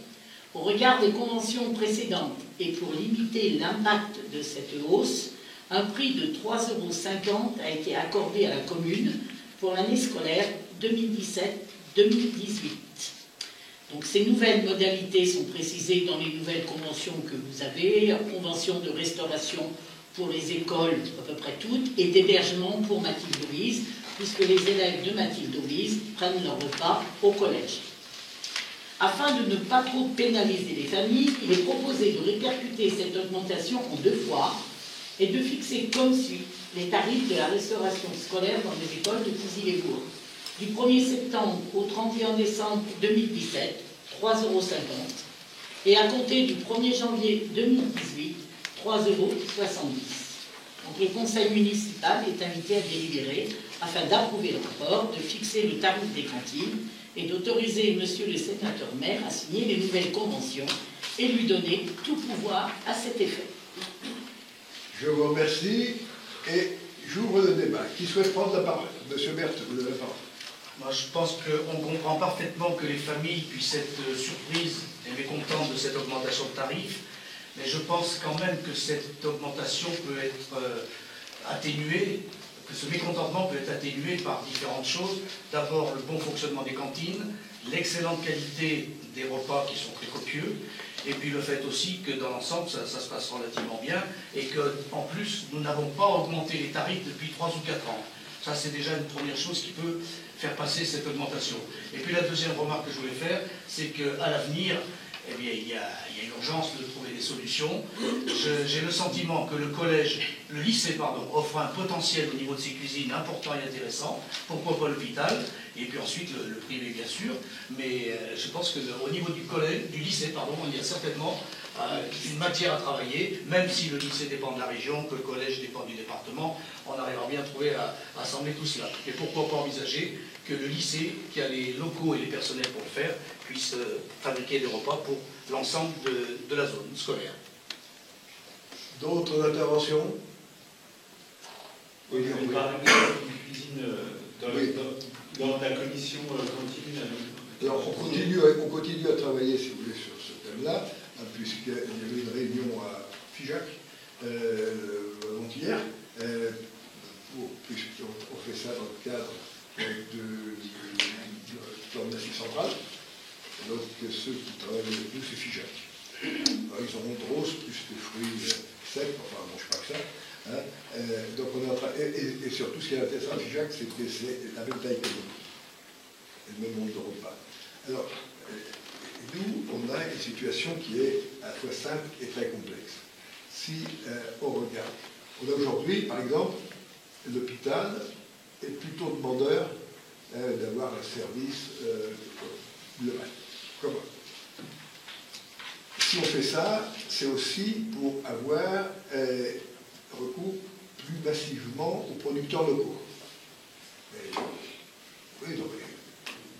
au regard des conventions précédentes et pour limiter l'impact de cette hausse, un prix de 3,50 € a été accordé à la commune pour l'année scolaire 2017-2018. Donc ces nouvelles modalités sont précisées dans les nouvelles conventions que vous avez, convention de restauration pour les écoles, à peu près toutes, et d'hébergement pour Mathilde Louise, puisque les élèves de Mathilde Louise prennent leur repas au collège. Afin de ne pas trop pénaliser les familles, il est proposé de répercuter cette augmentation en 2 fois et de fixer comme suit les tarifs de la restauration scolaire dans les écoles de Thizy-les-Bourgs. Du 1er septembre au 31 décembre 2017, 3,50 €, et à compter du 1er janvier 2018, 3,70 €. Donc le conseil municipal est invité à délibérer afin d'approuver le rapport, de fixer le tarif des cantines et d'autoriser monsieur le sénateur maire à signer les nouvelles conventions et lui donner tout pouvoir à cet effet. Je vous remercie et j'ouvre le débat. Qui souhaite prendre la parole? Monsieur Berthe, vous avez la parole. Moi, je pense qu'on comprend parfaitement que les familles puissent être surprises et mécontentes de cette augmentation de tarifs, mais je pense quand même que cette augmentation peut être atténuée, que ce mécontentement peut être atténué par différentes choses. D'abord, le bon fonctionnement des cantines, l'excellente qualité des repas qui sont très copieux, et puis le fait aussi que dans l'ensemble, ça se passe relativement bien, et qu'en plus, nous n'avons pas augmenté les tarifs depuis 3 ou 4 ans. Ça, c'est déjà une première chose qui peut faire passer cette augmentation. Et puis la deuxième remarque que je voulais faire, c'est qu'à l'avenir, eh bien, il y a urgence de trouver des solutions. J'ai le sentiment que le lycée offre un potentiel au niveau de ses cuisines important et intéressant. Pourquoi pas l'hôpital? Et puis ensuite le privé, bien sûr. Mais je pense qu'au niveau du lycée, il y a certainement une matière à travailler, même si le lycée dépend de la région, que le collège dépend du département, on arrivera bien à trouver à assembler tout cela. Et pourquoi pas envisager que le lycée, qui a les locaux et les personnels pour le faire, puisse fabriquer des repas pour l'ensemble de la zone scolaire. D'autres interventions? Oui, on parle de cuisine dans la commission continue. Alors on continue à travailler, si vous voulez, sur ce thème-là, puisqu'il y avait une réunion à Figeac avant-hier, puisqu'on fait ça dans le cadre de plan massif central. Donc ceux qui travaillent avec nous, c'est Figeac. Alors, ils ont de rose, plus des fruits secs, enfin on ne mange pas que ça. Hein. Donc on est en train, et surtout ce qui est intéressant à Figeac, c'est que c'est la même taille que nous, et le même nombre de repas. Alors, nous, on a une situation qui est à la fois simple et très complexe. Si on regarde, on a aujourd'hui, par exemple, l'hôpital est plutôt demandeur d'avoir un service global. Comment? Si on fait ça, c'est aussi pour avoir recours plus massivement aux producteurs locaux. Oui, donc,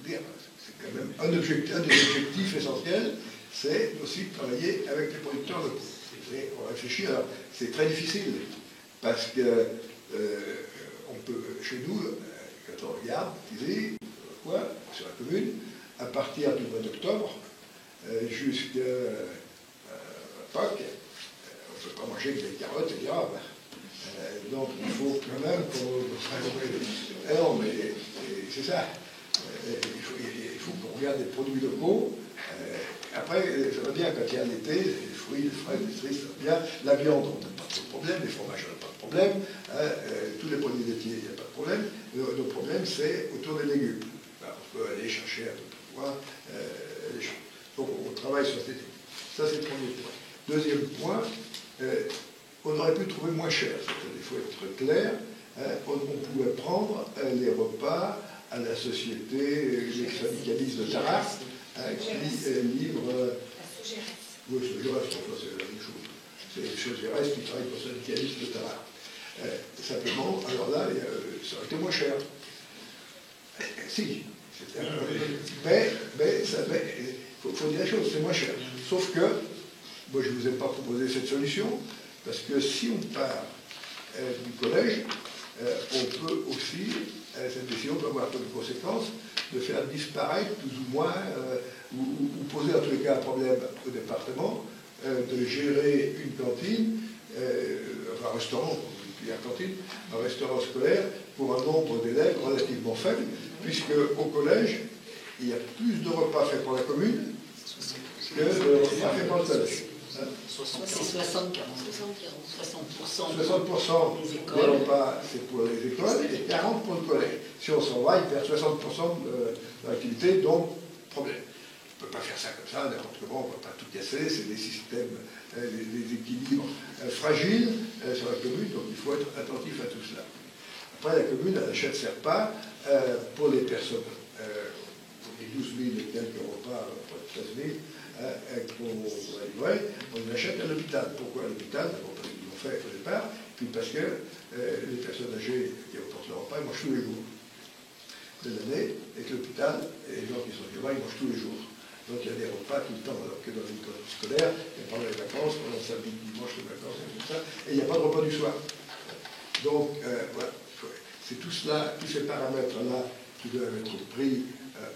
c'est quand même un des objectifs essentiels, c'est aussi de travailler avec les producteurs locaux. Et on réfléchit, alors c'est très difficile, parce que on peut, chez nous, quand on regarde, sur la commune, à partir du mois d'octobre jusqu'à Pâques, on ne peut pas manger que des carottes et des rames. Donc il faut quand même qu'on... non, mais c'est ça. Il faut qu'on regarde les produits locaux. Après, ça va bien quand il y a l'été, les fruits, les fraises, les cerises, ça va bien. La viande, on n'a pas de problème, les fromages, on n'a pas de problème. Tous les produits laitiers, il n'y a pas de problème. Le problème, c'est autour des légumes. Alors, on peut aller chercher un peu plus loin les choses. Donc, on travaille sur cette étude. Ça, c'est le premier point. Deuxième point, on aurait pu trouver moins cher. Il faut être clair. On pouvait prendre les repas à la société, les syndicalistes de Tarare, qui livre. Oui, Sogérès, c'est la même chose. C'est Sogérès qui travaille pour le syndicaliste de Tarare. Simplement, alors là, ça aurait été moins cher. Si. Mais il faut dire la chose, c'est moins cher. Sauf que, moi je ne vous ai pas proposé cette solution, parce que si on part du collège, on peut aussi, cette décision peut avoir comme conséquence de faire disparaître plus ou moins, ou poser en tous les cas un problème au département, de gérer une cantine, enfin un restaurant, un restaurant scolaire pour un nombre d'élèves relativement faible, puisque au collège, il y a plus de repas faits pour la commune que de repas faits pour le collège. 60% des repas, c'est pour les écoles, et 40% pour le collège. Si on s'en va, il perd 60% de l'activité, donc problème. On ne peut pas faire ça comme ça, n'importe comment, on ne va pas tout casser, c'est des systèmes, des équilibres fragiles sur la commune, donc il faut être attentif à tout cela. Après, la commune, elle achète ses repas pour les personnes, pour les 12 000 et quelques repas, pour les 13 000, qu'on va livrer, on les achète à l'hôpital. Pourquoi à l'hôpital? D'abord parce qu'ils l'ont fait au départ, puis parce que les personnes âgées qui apportent leur repas, ils mangent tous les jours de l'année, et que l'hôpital, et les gens qui sont vivants, ils mangent tous les jours. Donc il y a des repas tout le temps, alors que dans une école scolaire, il y a pendant les vacances, pendant le samedi, dimanche, les vacances, et tout ça, et il n'y a pas de repas du soir. Donc voilà, c'est tout cela, tous ces paramètres-là qui doivent être pris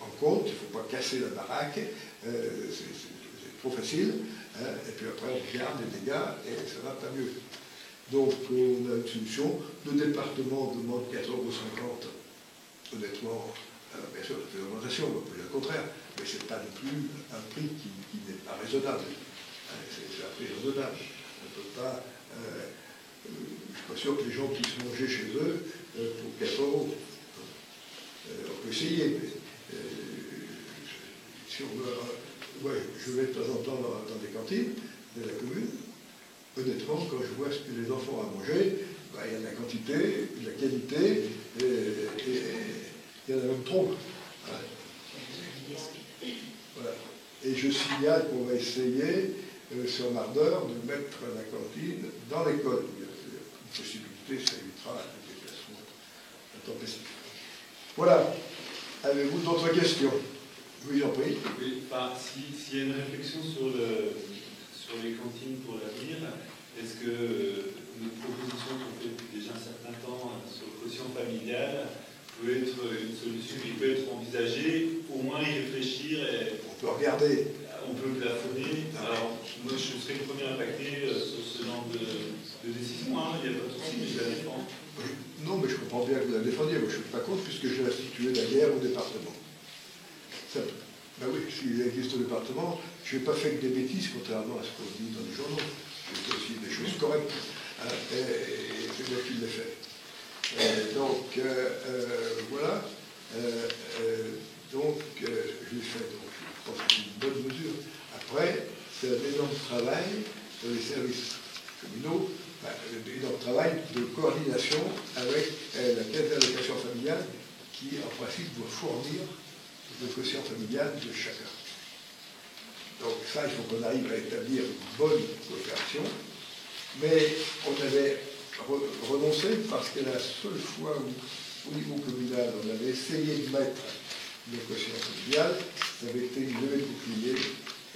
en compte. Il ne faut pas casser la baraque, c'est trop facile, et puis après on regarde les dégâts et ça va pas mieux. Donc on a une solution. Le département demande 4,50 €. Honnêtement, bien sûr, ça fait une augmentation, on va pas dire le contraire, mais ce n'est pas non plus un prix qui n'est pas raisonnable. C'est un prix raisonnable. On ne peut pas. Je ne suis pas sûr que les gens puissent manger chez eux pour 4 €. On peut essayer, mais si on veut ouais, je vais de temps en temps dans des cantines de la commune. Honnêtement, quand je vois ce que les enfants ont à manger, bah, il y a de la quantité, de la qualité, et il y en a même trop. Voilà. Et je signale qu'on va essayer, sur Mardeur, de mettre la cantine dans l'école. Il y a une possibilité, ça évitera le déplacement intempestif. Voilà. Avez-vous d'autres questions? Oui, j'en prie. Oui, enfin, s'il y a une réflexion sur les cantines pour l'avenir, est-ce que nos propositions qu'on fait depuis déjà un certain temps sur le quotient familial peut être une solution qui peut être envisagée, au moins y réfléchir et on peut regarder. On peut plafonner. Alors, moi, je serais le premier impacté sur ce genre de décision. Hein. Il n'y a pas de souci, mais je la défends. Non, mais je comprends bien que vous la défendiez. Moi, je ne suis pas contre, puisque j'ai institué la guerre au département. Ben oui, s'il existe au département, je n'ai pas fait que des bêtises, contrairement à ce qu'on dit dans les journaux. J'ai fait aussi des choses correctes. Hein, et c'est moi qui l'ai fait. Donc, voilà. Donc, je l'ai fait. Donc, je pense que c'est une bonne mesure. Après, c'est un énorme travail pour les services communaux, un énorme travail de coordination avec la caisse d'allocation familiale qui, en principe, doit fournir le quotient familial de chacun. Donc ça, il faut qu'on arrive à établir une bonne coopération, mais on avait renoncé parce que la seule fois où, au niveau communal, on avait essayé de mettre le quotient familial, ça avait été une levée de bouclier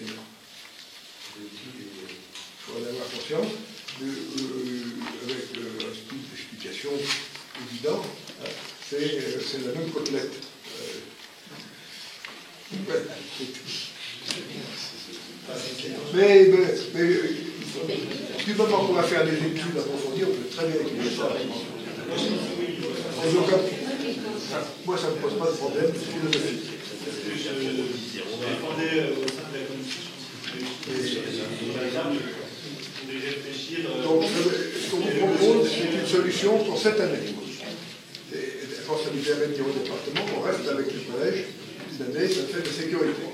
énorme. Il faut en avoir conscience, avec un speed d'explication évident, hein, c'est la même côtelette. Mais du moment qu'on va faire des études approfondies, on peut très bien écrire ça. Moi, ça ne me pose pas de problème philosophique. Je défendais au sein de la commission, de réfléchir. Donc, ce qu'on vous propose, c'est une solution pour cette année. Et quand ça nous amène au département, on reste avec le collège. Une année, ça fait de sécurité.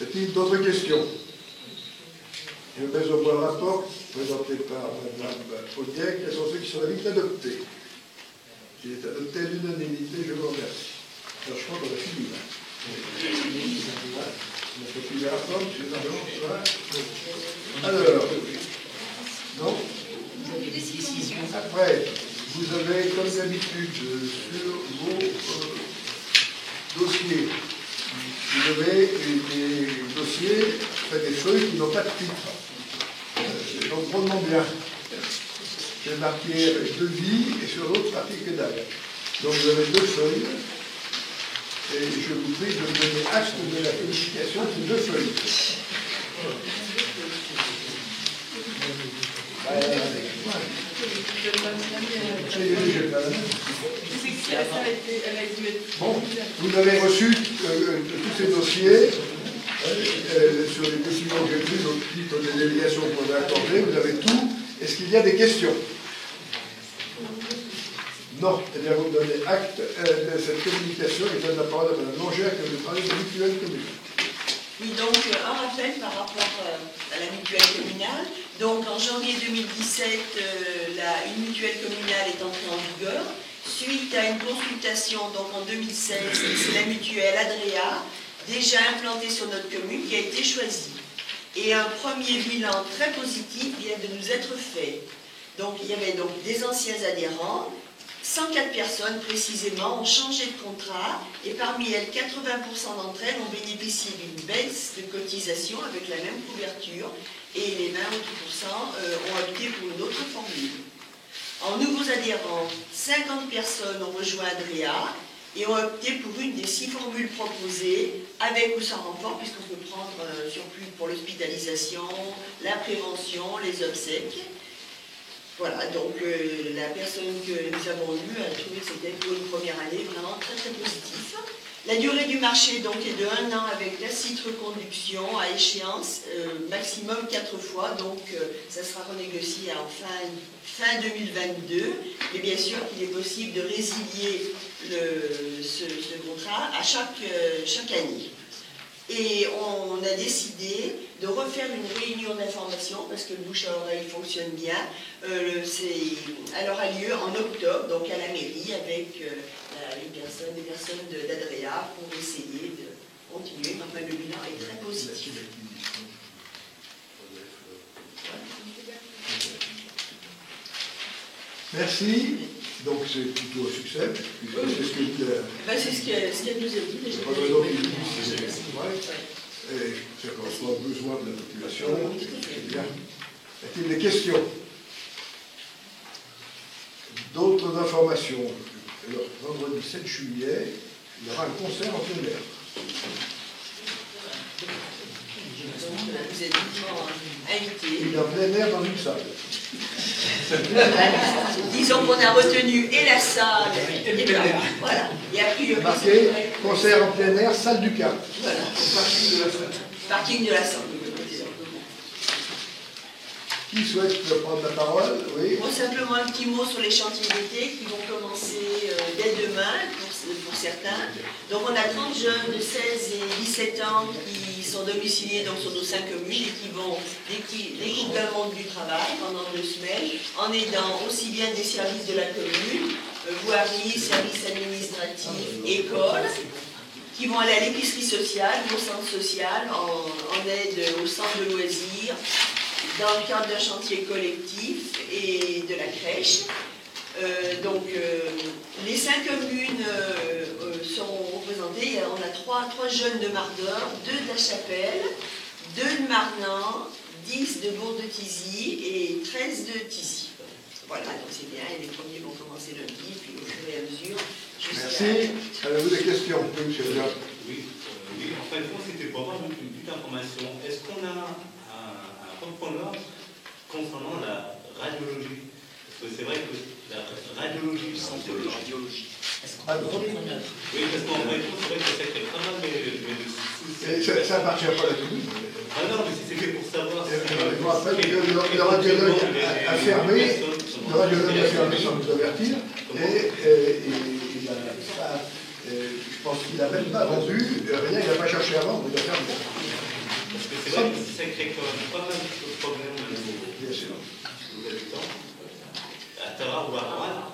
Y a-t-il d'autres questions? Je mets au point le rapport présenté par Mme Audiec. Quels sont ceux qui sont d'avis d'adopter? Il est adopté à l'unanimité, je vous remercie. Alors je crois qu'on a fini là. On a fait le rapport, alors, non? Après, vous avez, comme d'habitude, sur vos dossiers, vous avez des dossiers, des feuilles qui n'ont pas de titre. C'est donc drôlement bien. C'est marqué avec devis et sur l'autre marqué que dalle. Donc vous avez deux feuilles. Et je vous prie de me donner acte de la communication de ces deux feuilles. Bon, vous avez reçu tous ces dossiers sur les décisions que j'ai prises au titre des délégations qu'on a accordées. Vous avez tout. Est-ce qu'il y a des questions? Non. Eh bien, vous me donnez acte de cette communication et je donne la parole à Mme Longère qui va nous parler de la mutuelle communale. Oui, donc un rappel par rapport à la mutuelle communale. Donc en janvier 2017, une mutuelle communale est entrée en vigueur. Suite à une consultation, donc en 2016, c'est la mutuelle Adria, déjà implantée sur notre commune, qui a été choisie. Et un premier bilan très positif vient de nous être fait. Donc il y avait donc des anciens adhérents. 104 personnes précisément ont changé de contrat et parmi elles, 80% d'entre elles ont bénéficié d'une baisse de cotisation avec la même couverture et les 20 autres % ont opté pour une autre formule. En nouveaux adhérents, 50 personnes ont rejoint Adria et ont opté pour une des 6 formules proposées, avec ou sans renfort, puisqu'on peut prendre surplus pour l'hospitalisation, la prévention, les obsèques. Voilà, donc la personne que nous avons eue a trouvé que c'était pour une première année vraiment très très positif. La durée du marché donc est de 1 an avec la site reconduction à échéance, maximum 4 fois, donc ça sera renégocié en fin 2022. Et bien sûr qu'il est possible de résilier ce contrat à chaque année. Et on a décidé de refaire une réunion d'information, parce que le bouche à oreille fonctionne bien. Elle aura lieu en octobre, donc à la mairie, avec les personnes d'Adrea, pour essayer de continuer. Enfin, le bilan est très positif. Merci. Donc c'est plutôt un succès, puisque c'est ce que dit c'est ce qu'elle nous a dit. Et ça correspond aux besoins de la population. C'est bien. Y a-t-il des questions? D'autres informations? Alors, vendredi 7 juillet, il y aura un concert en plein air. Vous êtes invités. Il est en plein air dans une salle. Disons qu'on a retenu et la salle et le parc. Voilà. Et a priori, marqué concert en plein air, salle du Cap. Voilà. Parking de la salle. Qui souhaite prendre la parole? Oui. Bon, simplement un petit mot sur les chantiers d'été qui vont commencer dès demain pour certains. Donc on a 30 jeunes de 16 et 17 ans qui sont domiciliés donc, sur nos 5 communes et qui vont découvrir le monde du travail pendant 2 semaines en aidant aussi bien des services de la commune, voirie, services administratifs, écoles, qui vont aller à l'épicerie sociale, au centre social, en aide au centre de loisirs, dans le cadre d'un chantier collectif et de la crèche. Les 5 communes seront représentées. On a 3 jeunes de Mardeur, 2 de la Chapelle, 2 de Marnan, 10 de Bourg-de-Thizy et 13 de Thizy. Voilà, donc c'est bien. Et les premiers vont commencer lundi, puis au fur et à mesure. Merci. Avez-vous des questions? Oui, monsieur le maire. Oui, en fin de compte, c'était pour avoir une petite information. Est-ce qu'on a un repreneur concernant la radiologie? Parce que c'est vrai que la radiologie, radiologie. Oui, parce qu'en fin de compte, c'est vrai que ça fait pas mal, mais ça appartient pas à la commune. Ah non, mais c'était pour savoir. Je vous rappelle que le radiologue a fermé, sans nous avertir, et je pense qu'il n'a même pas vendu, rien, il n'a pas cherché avant, il a fermé. Parce que c'est vrai que ça crée quand même pas mal de problèmes bien sûr. aux habitants. À Tara ou à Rouen.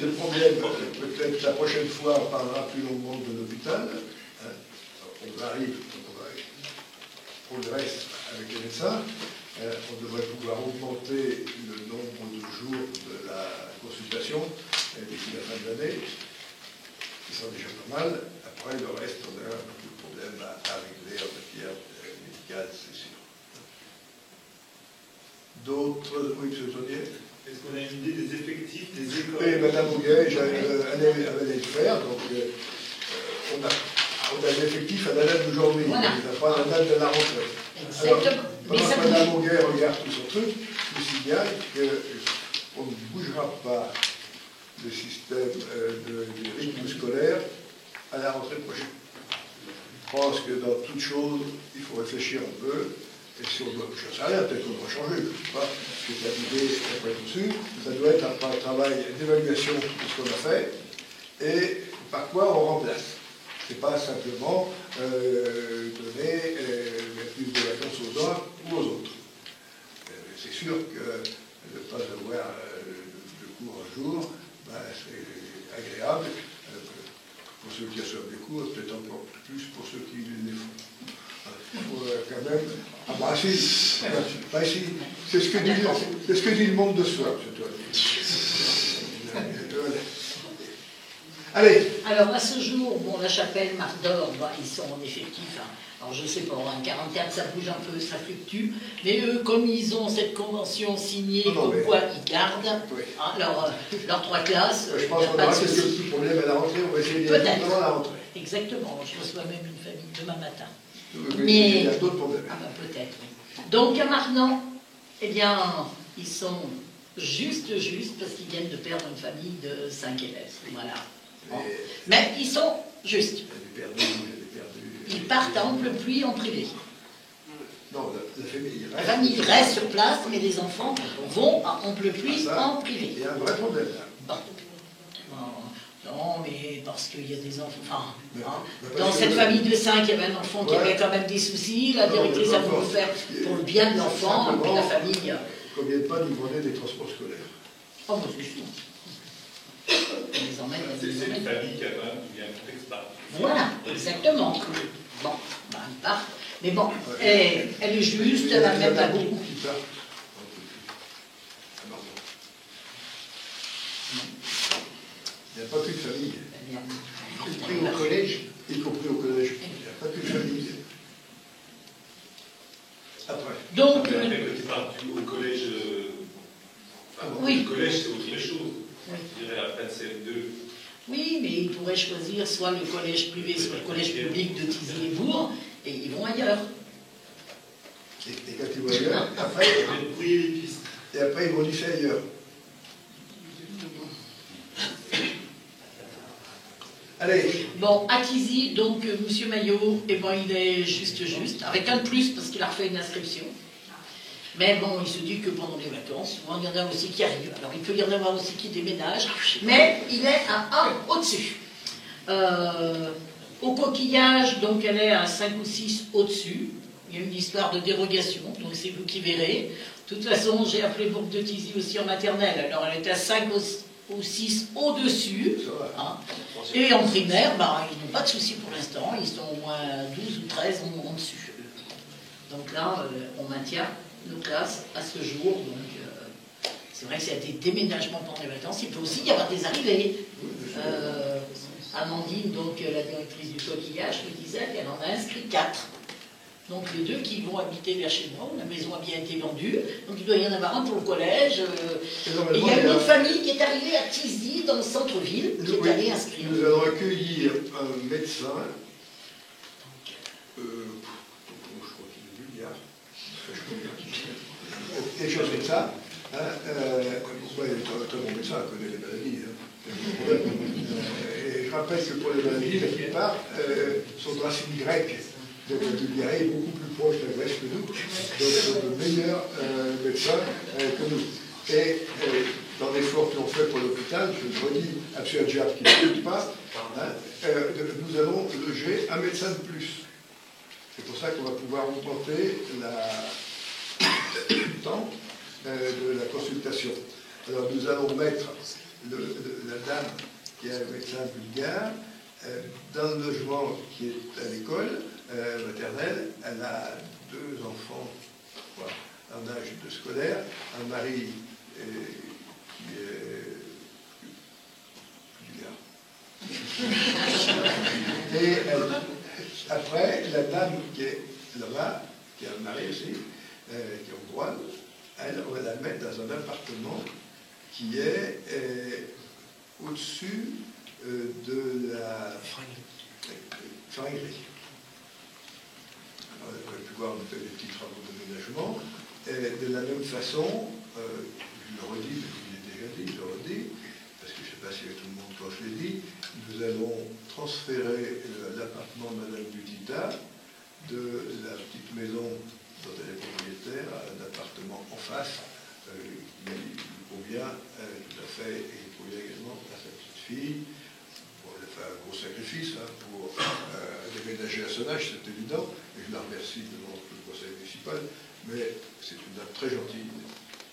Le problème, peut-être la prochaine fois, on parlera plus longuement de l'hôpital. On arrive, pour le reste, avec les médecins, on devrait pouvoir augmenter le nombre de jours de la consultation d'ici la fin de l'année, qui sont déjà pas mal. Après, le reste, on a un peu de problème à régler en matière médicale, c'est sûr. D'autres, oui, M. Saunier. Est-ce qu'on a une idée des effectifs des écoles? Oui, Mme Auguet, elle allait le faire, donc on a l'effectif à la date d'aujourd'hui, voilà. On n'a pas la date de la rentrée. Exactement. Alors, pendant que Mme Auguet regarde tout son truc, je vous signale qu'on ne bougera pas le système du rythme scolaire à la rentrée prochaine. Je pense que dans toute chose, il faut réfléchir un peu. Et si on doit, je ne sais rien, peut-être qu'on doit changer, je ne sais pas, parce que cette idée n'est pas dessus. Ça doit être un travail d'évaluation de ce qu'on a fait et par quoi on remplace. Ce n'est pas simplement donner plus de vacances aux uns ou aux autres. C'est sûr que ne pas avoir de cours un jour, ben, c'est agréable. Pour ceux qui reçoivent des cours, peut-être encore plus pour ceux qui les font. Il faut quand même. Ah bah si, c'est ce que dit le monde de soi, Allez. Alors à ce jour, bon, la Chapelle, Mardor, bah, ils sont en effectif. Hein. Alors je sais pas, en 44 ça bouge un peu, ça fluctue. Mais eux, comme ils ont cette convention signée, comme quoi ils gardent hein, leurs 3 classes. Je pense qu'on aura quelques petits problèmes à la rentrée, on va essayer de les résoudre pendant la rentrée. Exactement, je reçois même une famille demain matin. Mais il y a d'autres problèmes. Ah ben peut-être, oui. Donc à Marnan, eh bien, ils sont juste, parce qu'ils viennent de perdre une famille de 5 élèves. Voilà. Bon. Mais ils sont justes. Ils partent à Amplepuis en privé. Non, la famille reste sur place, mais les enfants vont à Amplepuis en privé. Il y a un vrai problème là. Bon. Non, mais parce qu'il y a des enfants. Enfin, dans cette famille de 5, il y avait un enfant qui avait quand même des soucis. La directrice a voulu faire pour le bien de l'enfant, et puis la famille. Combien de pas nous demander des transports scolaires? Oh, moi, c'est sûr. C'est une famille qui a quand même un contexte particulier. Voilà, exactement. Bon, ben, elle part. Mais bon, elle est juste, elle n'a même pas beaucoup. Il n'y a pas qu'une famille. Y compris au collège. Y compris au collège. Il n'y a pas qu'une famille. Après. Donc. Tu parles au collège. Oui. Le collège, c'est autre chose. Je dirais après de CM2. Oui, mais ils pourraient choisir soit le collège privé, soit le collège public de Tizy et Bourg, et ils vont ailleurs. Et quand ils vont ailleurs, après, et après ils vont lycée ailleurs. Allez. Bon, à Tizy, donc M. Maillot, eh ben, il est juste, avec un de plus parce qu'il a refait une inscription. Mais bon, il se dit que pendant les vacances, souvent, il y en a aussi qui arrivent. Alors, il peut y en avoir aussi qui déménagent, mais il est à 1 au-dessus. Au coquillage, donc, elle est à 5 ou 6 au-dessus. Il y a une histoire de dérogation, donc c'est vous qui verrez. De toute façon, j'ai appelé Bourg de Tizy aussi en maternelle. Alors, elle était à 5 ou 6 au-dessus. Hein. Et en primaire, bah, ils n'ont pas de soucis pour l'instant. Ils sont au moins 12 ou 13 en dessus. Donc là, on maintient nos classes à ce jour. Donc, c'est vrai que s'il y a des déménagements pendant les vacances, il peut aussi y avoir des arrivées. Amandine, donc la directrice du coquillage, me disait qu'elle en a inscrit 4. Donc les 2 qui vont habiter vers chez moi, où la maison a bien été vendue. Donc il doit y en avoir un pour le collège. Et il y a une autre famille qui est arrivée à Tizy, dans le centre-ville, qui est allée inscrire. Nous allons accueillir un médecin. Je crois qu'il est bulgare. Quelque chose comme ça. Ouais, très bon médecin, connaît les maladies. Et je rappelle que pour les maladies, la plupart sont de racines grecques. Donc la Bulgarie est beaucoup plus proche de la Grèce que nous, donc le meilleur médecin que nous. Et dans l'effort que l'on fait pour l'hôpital, je le redis à M. Adjab qui ne l'écoute pas, nous allons loger un médecin de plus. C'est pour ça qu'on va pouvoir augmenter le temps de la consultation. Alors nous allons mettre la dame qui est un médecin bulgare dans le logement qui est à l'école maternelle. Elle a 2 enfants en âge de scolaire, un mari qui est bulgare. Et après, la dame qui est là-bas, qui a un mari aussi, qui est hongroise, elle, on va la mettre dans un appartement qui est au-dessus de la faringerie. On aurait pu voir, on fait des petits travaux d'aménagement. De la même façon, je le redis, mais je l'ai déjà dit, je le redis, parce que je ne sais pas si tout le monde quand je l'ai dit, nous allons transférer l'appartement de Madame Butita de la petite maison dont elle est propriétaire à un appartement en face qui convient tout à fait et qui convient également à sa petite fille. Bon, elle a fait un gros sacrifice pour déménager à son âge, c'est évident, et je la remercie devant le conseil municipal, mais c'est une dame très gentille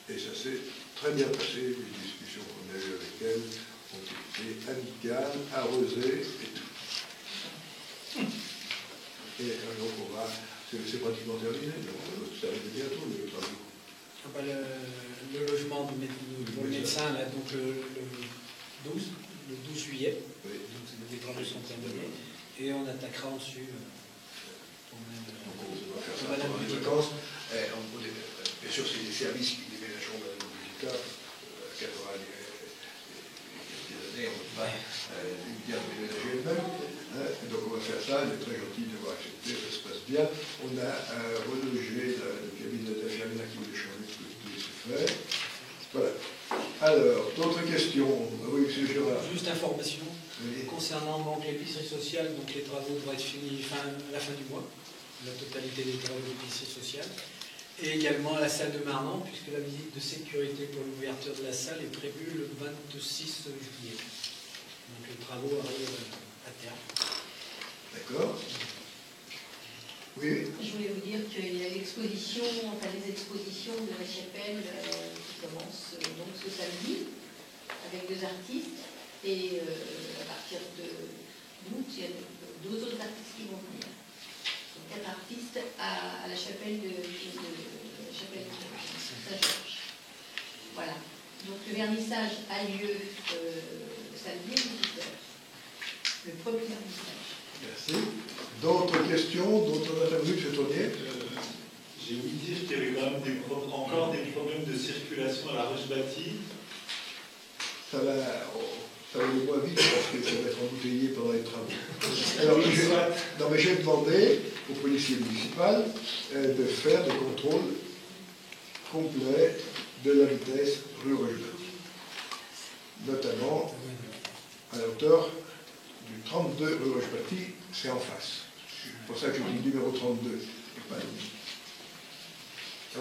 et ça s'est très bien passé. Les discussions qu'on a eues avec elle ont été amicales, arrosées et tout. Et donc on va, c'est pratiquement terminé, donc ça va être bientôt les travaux. Le logement du médecin, là, donc le 12 juillet, oui. Donc les travaux sont terminés, et on attaquera ensuite Madame Butita. Bien sûr, c'est des services qui déménageront Madame Butita, 80 années, on ne peut pas bien déménager elle-même. Donc on va faire ça, elle est très gentille d'avoir accepté, ça se passe bien. On a relogé le cabinet d'infirmière qui voulait changer de côté, c'est fait. Voilà. Alors, d'autres questions? Oui, M. Gérard. Juste information. Oui. Concernant donc l'épicerie sociale, donc les travaux devraient être finis à la fin du mois, la totalité des travaux d'épicerie sociale. Et également à la salle de Marnan, puisque la visite de sécurité pour l'ouverture de la salle est prévue le 26 juillet. Donc les travaux arrivent à terme. D'accord. Oui. Je voulais vous dire qu'il y a l'exposition, enfin les expositions de la chapelle qui commencent donc ce samedi avec 2 artistes et à partir d'août, il y a 2 autres artistes qui vont venir. Donc 4 artistes à la chapelle de Saint-Georges. Voilà. Donc le vernissage a lieu samedi à 18h. Le premier vernissage. Merci. D'autres questions, d'autres interviews, M. Tonnier? J'ai oublié de dire qu'il y avait quand même encore des problèmes de circulation à la Roche-Bâtie. Ça va aller moins vite parce que ça va être embouteillé pendant les travaux. Alors, j'ai demandé au policier municipal de faire des contrôles complets de la vitesse rue Roche-Bâtie, notamment à la hauteur du 32 rue Roche-Bâtie, c'est en face. C'est pour ça que je dis le numéro 32, et pas le numéro.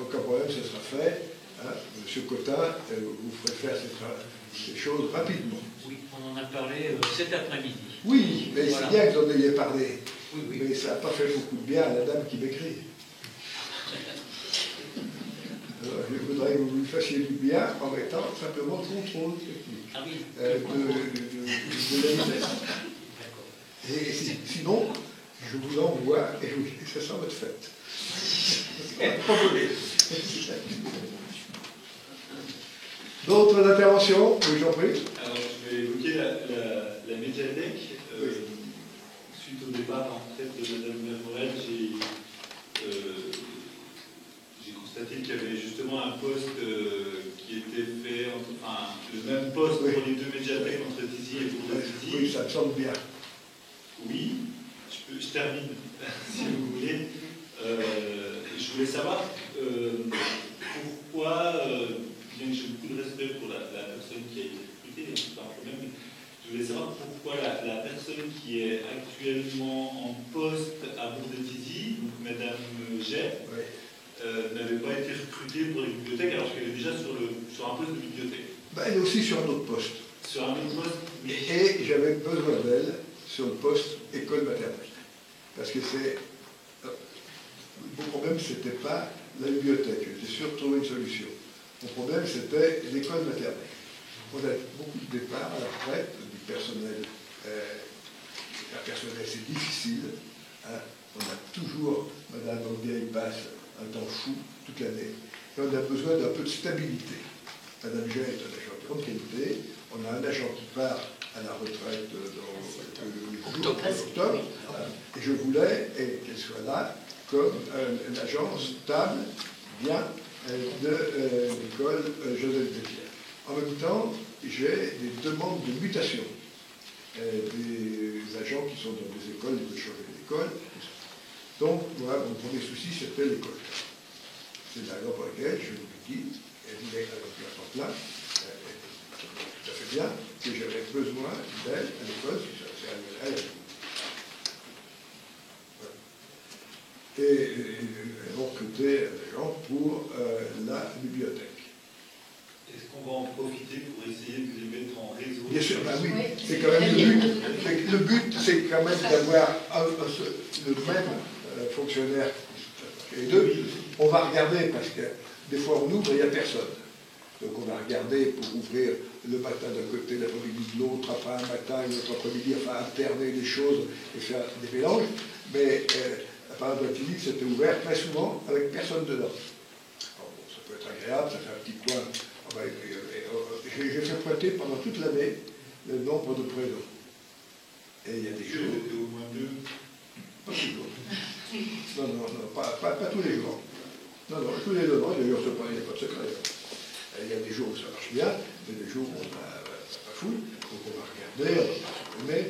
Aucun problème, ce sera fait. Hein. Monsieur Cotin, vous ferez faire ces choses rapidement. Oui, on en a parlé cet après-midi. Oui, mais voilà. C'est bien que vous en ayez parlé. Oui, oui. Mais ça n'a pas fait beaucoup de bien à la dame qui m'écrit. Je voudrais que vous lui fassiez du bien en mettant simplement le contrôle technique de la vitesse. Et sinon, je vous envoie et ça sera votre fête. D'autres interventions? Oui, j'en prie. Alors, je vais évoquer la médiathèque. Suite au départ en fait, de Mme Morel, j'ai constaté qu'il y avait justement un poste qui était fait, enfin, le même poste pour les 2 médiathèques entre Tizy et Bourg-de-Tizy. Oui, ça me semble bien. Oui, je termine, si vous voulez. Je voulais savoir pourquoi, bien que j'ai beaucoup de respect pour la personne qui a été recrutée, c'est pas un problème, mais je voulais savoir pourquoi la personne qui est actuellement en poste à Bourg-de-Tizy, donc Madame Jay, n'avait pas été recrutée pour les bibliothèques alors qu'elle est déjà sur un poste de bibliothèque. Ben, elle est aussi sur un autre poste. Sur un autre poste mais... Et j'avais besoin d'elle sur le poste école maternelle. Parce que c'est... Mon problème, ce n'était pas la bibliothèque. J'étais sûr de trouver une solution. Mon problème, c'était l'école maternelle. On a beaucoup de départs à la retraite du personnel. Un personnel, c'est difficile. Hein. On a toujours, Madame Aubier passe un temps fou toute l'année. Et on a besoin d'un peu de stabilité. Madame Jay est un agent de grande qualité. On a un agent qui part à la retraite dans octobre. Et je voulais qu'elle soit là comme un agent stable, bien, de l'école Joseph Desclercq. En même temps, j'ai des demandes de mutation. Des agents qui sont dans des écoles, ils veulent changer d'école. Donc, moi, mon premier souci, c'était l'école. C'est la raison pour laquelle je vous dis, elle est à temps plein, tout à fait bien, que j'avais besoin d'elle à l'école, si ça elle. Et recruter des gens pour la bibliothèque. Est-ce qu'on va en profiter pour essayer de les mettre en réseau? Bien sûr, bah oui, c'est quand même le but. Le but, c'est quand même d'avoir le même fonctionnaire. Et deux, on va regarder, parce que des fois on ouvre et il n'y a personne. Donc on va regarder pour ouvrir le matin d'un côté, l'après-midi de l'autre, après un matin, une autre après-midi, enfin alterner les choses et faire des mélanges. Mais par exemple, c'était ouvert très souvent avec personne dedans. Alors, bon, ça peut être agréable, ça fait un petit coin. J'ai fait pointer pendant toute l'année le nombre de prénoms. Et il y a des jours. C'était au moins 2. Pas toujours. Non, pas tous les jours. Non, tous les 2 ans, d'ailleurs, il n'y a pas de secret. Il y a des jours où ça marche bien, il y a des jours où on n'a pas fou, donc on va regarder, on va supprimer.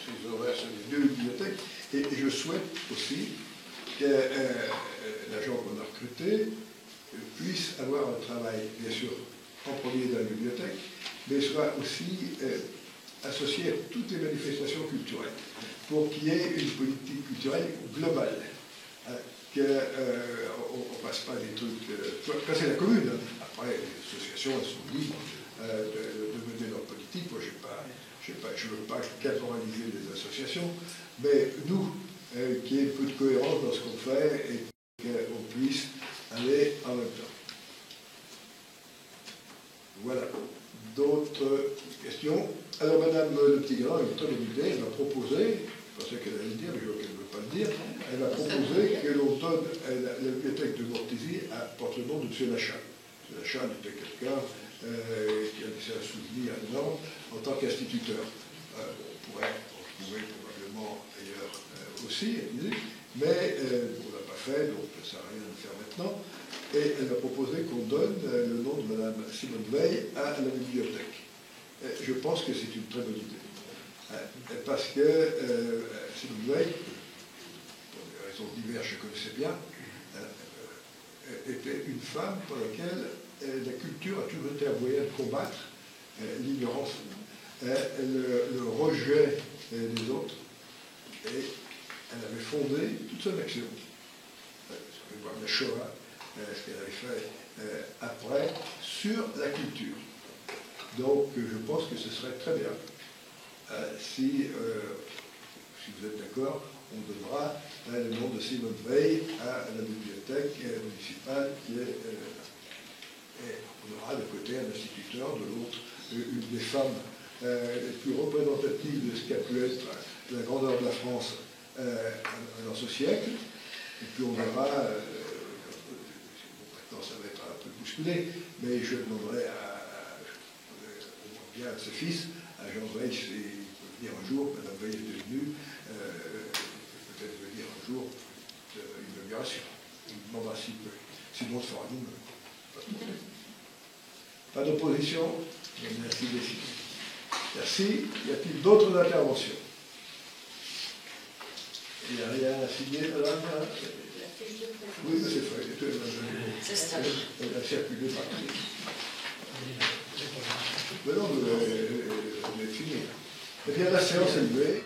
Ces horaires sur les 2 bibliothèques. Et je souhaite aussi que l'agent qu'on a recruté puisse avoir un travail, bien sûr, en premier dans la bibliothèque, mais soit aussi associé à toutes les manifestations culturelles, pour qu'il y ait une politique culturelle globale. Qu'on ne passe pas des trucs... quand c'est la commune, après, les associations, elles sont libres de mener leur politique. Moi, je ne veux pas caporaliser les associations, mais nous, qu'il y ait un peu de cohérence dans ce qu'on fait et qu'on puisse aller en même temps. Voilà. D'autres questions? Alors, Madame Le Petit-Grand, une très bonne idée, elle m'a proposé, je pensais qu'elle allait le dire, mais je vois qu'elle ne veut pas le dire, elle m'a proposé que l'on donne la bibliothèque de Mortézy porte le nom de M. Lachal. M. Lachal était quelqu'un qui a laissé un souvenir énorme en tant qu'instituteur. On pouvait probablement ailleurs aussi, mais on ne l'a pas fait, donc ça ne sert à rien de le faire maintenant. Et elle m'a proposé qu'on donne le nom de Mme Simone Veil à la bibliothèque. Je pense que c'est une très bonne idée. Parce que Simone Veil, pour des raisons diverses, je connaissais bien, était une femme pour laquelle la culture a toujours été un moyen de combattre l'ignorance, le rejet des autres. Et elle avait fondé toute son action. Vous pouvez voir la Shoah, ce qu'elle avait fait après, sur la culture. Donc, je pense que ce serait très bien si vous êtes d'accord, on donnera le nom de Simone Veil à la bibliothèque municipale qui est... et on aura de côté un instituteur, de l'autre une des femmes les plus représentatives de ce qu'a pu être la grandeur de la France dans ce siècle. Et puis on verra, maintenant ça va être un peu bousculé, mais je demanderai bien à ses fils, à Jean Veil, s'il peut venir un jour, Madame Veil est devenue, peut-être venir un jour une inauguration. Il demandera s'il peut. Sinon, on se fera nous-mêmes. Pas d'opposition? Merci décidé. Merci. Y a-t-il d'autres interventions? Il n'y a rien à signer, madame? Oui, mais c'est fait. Elle a circulé partout. Mais non, vous allez finir. Eh bien, la séance est levée.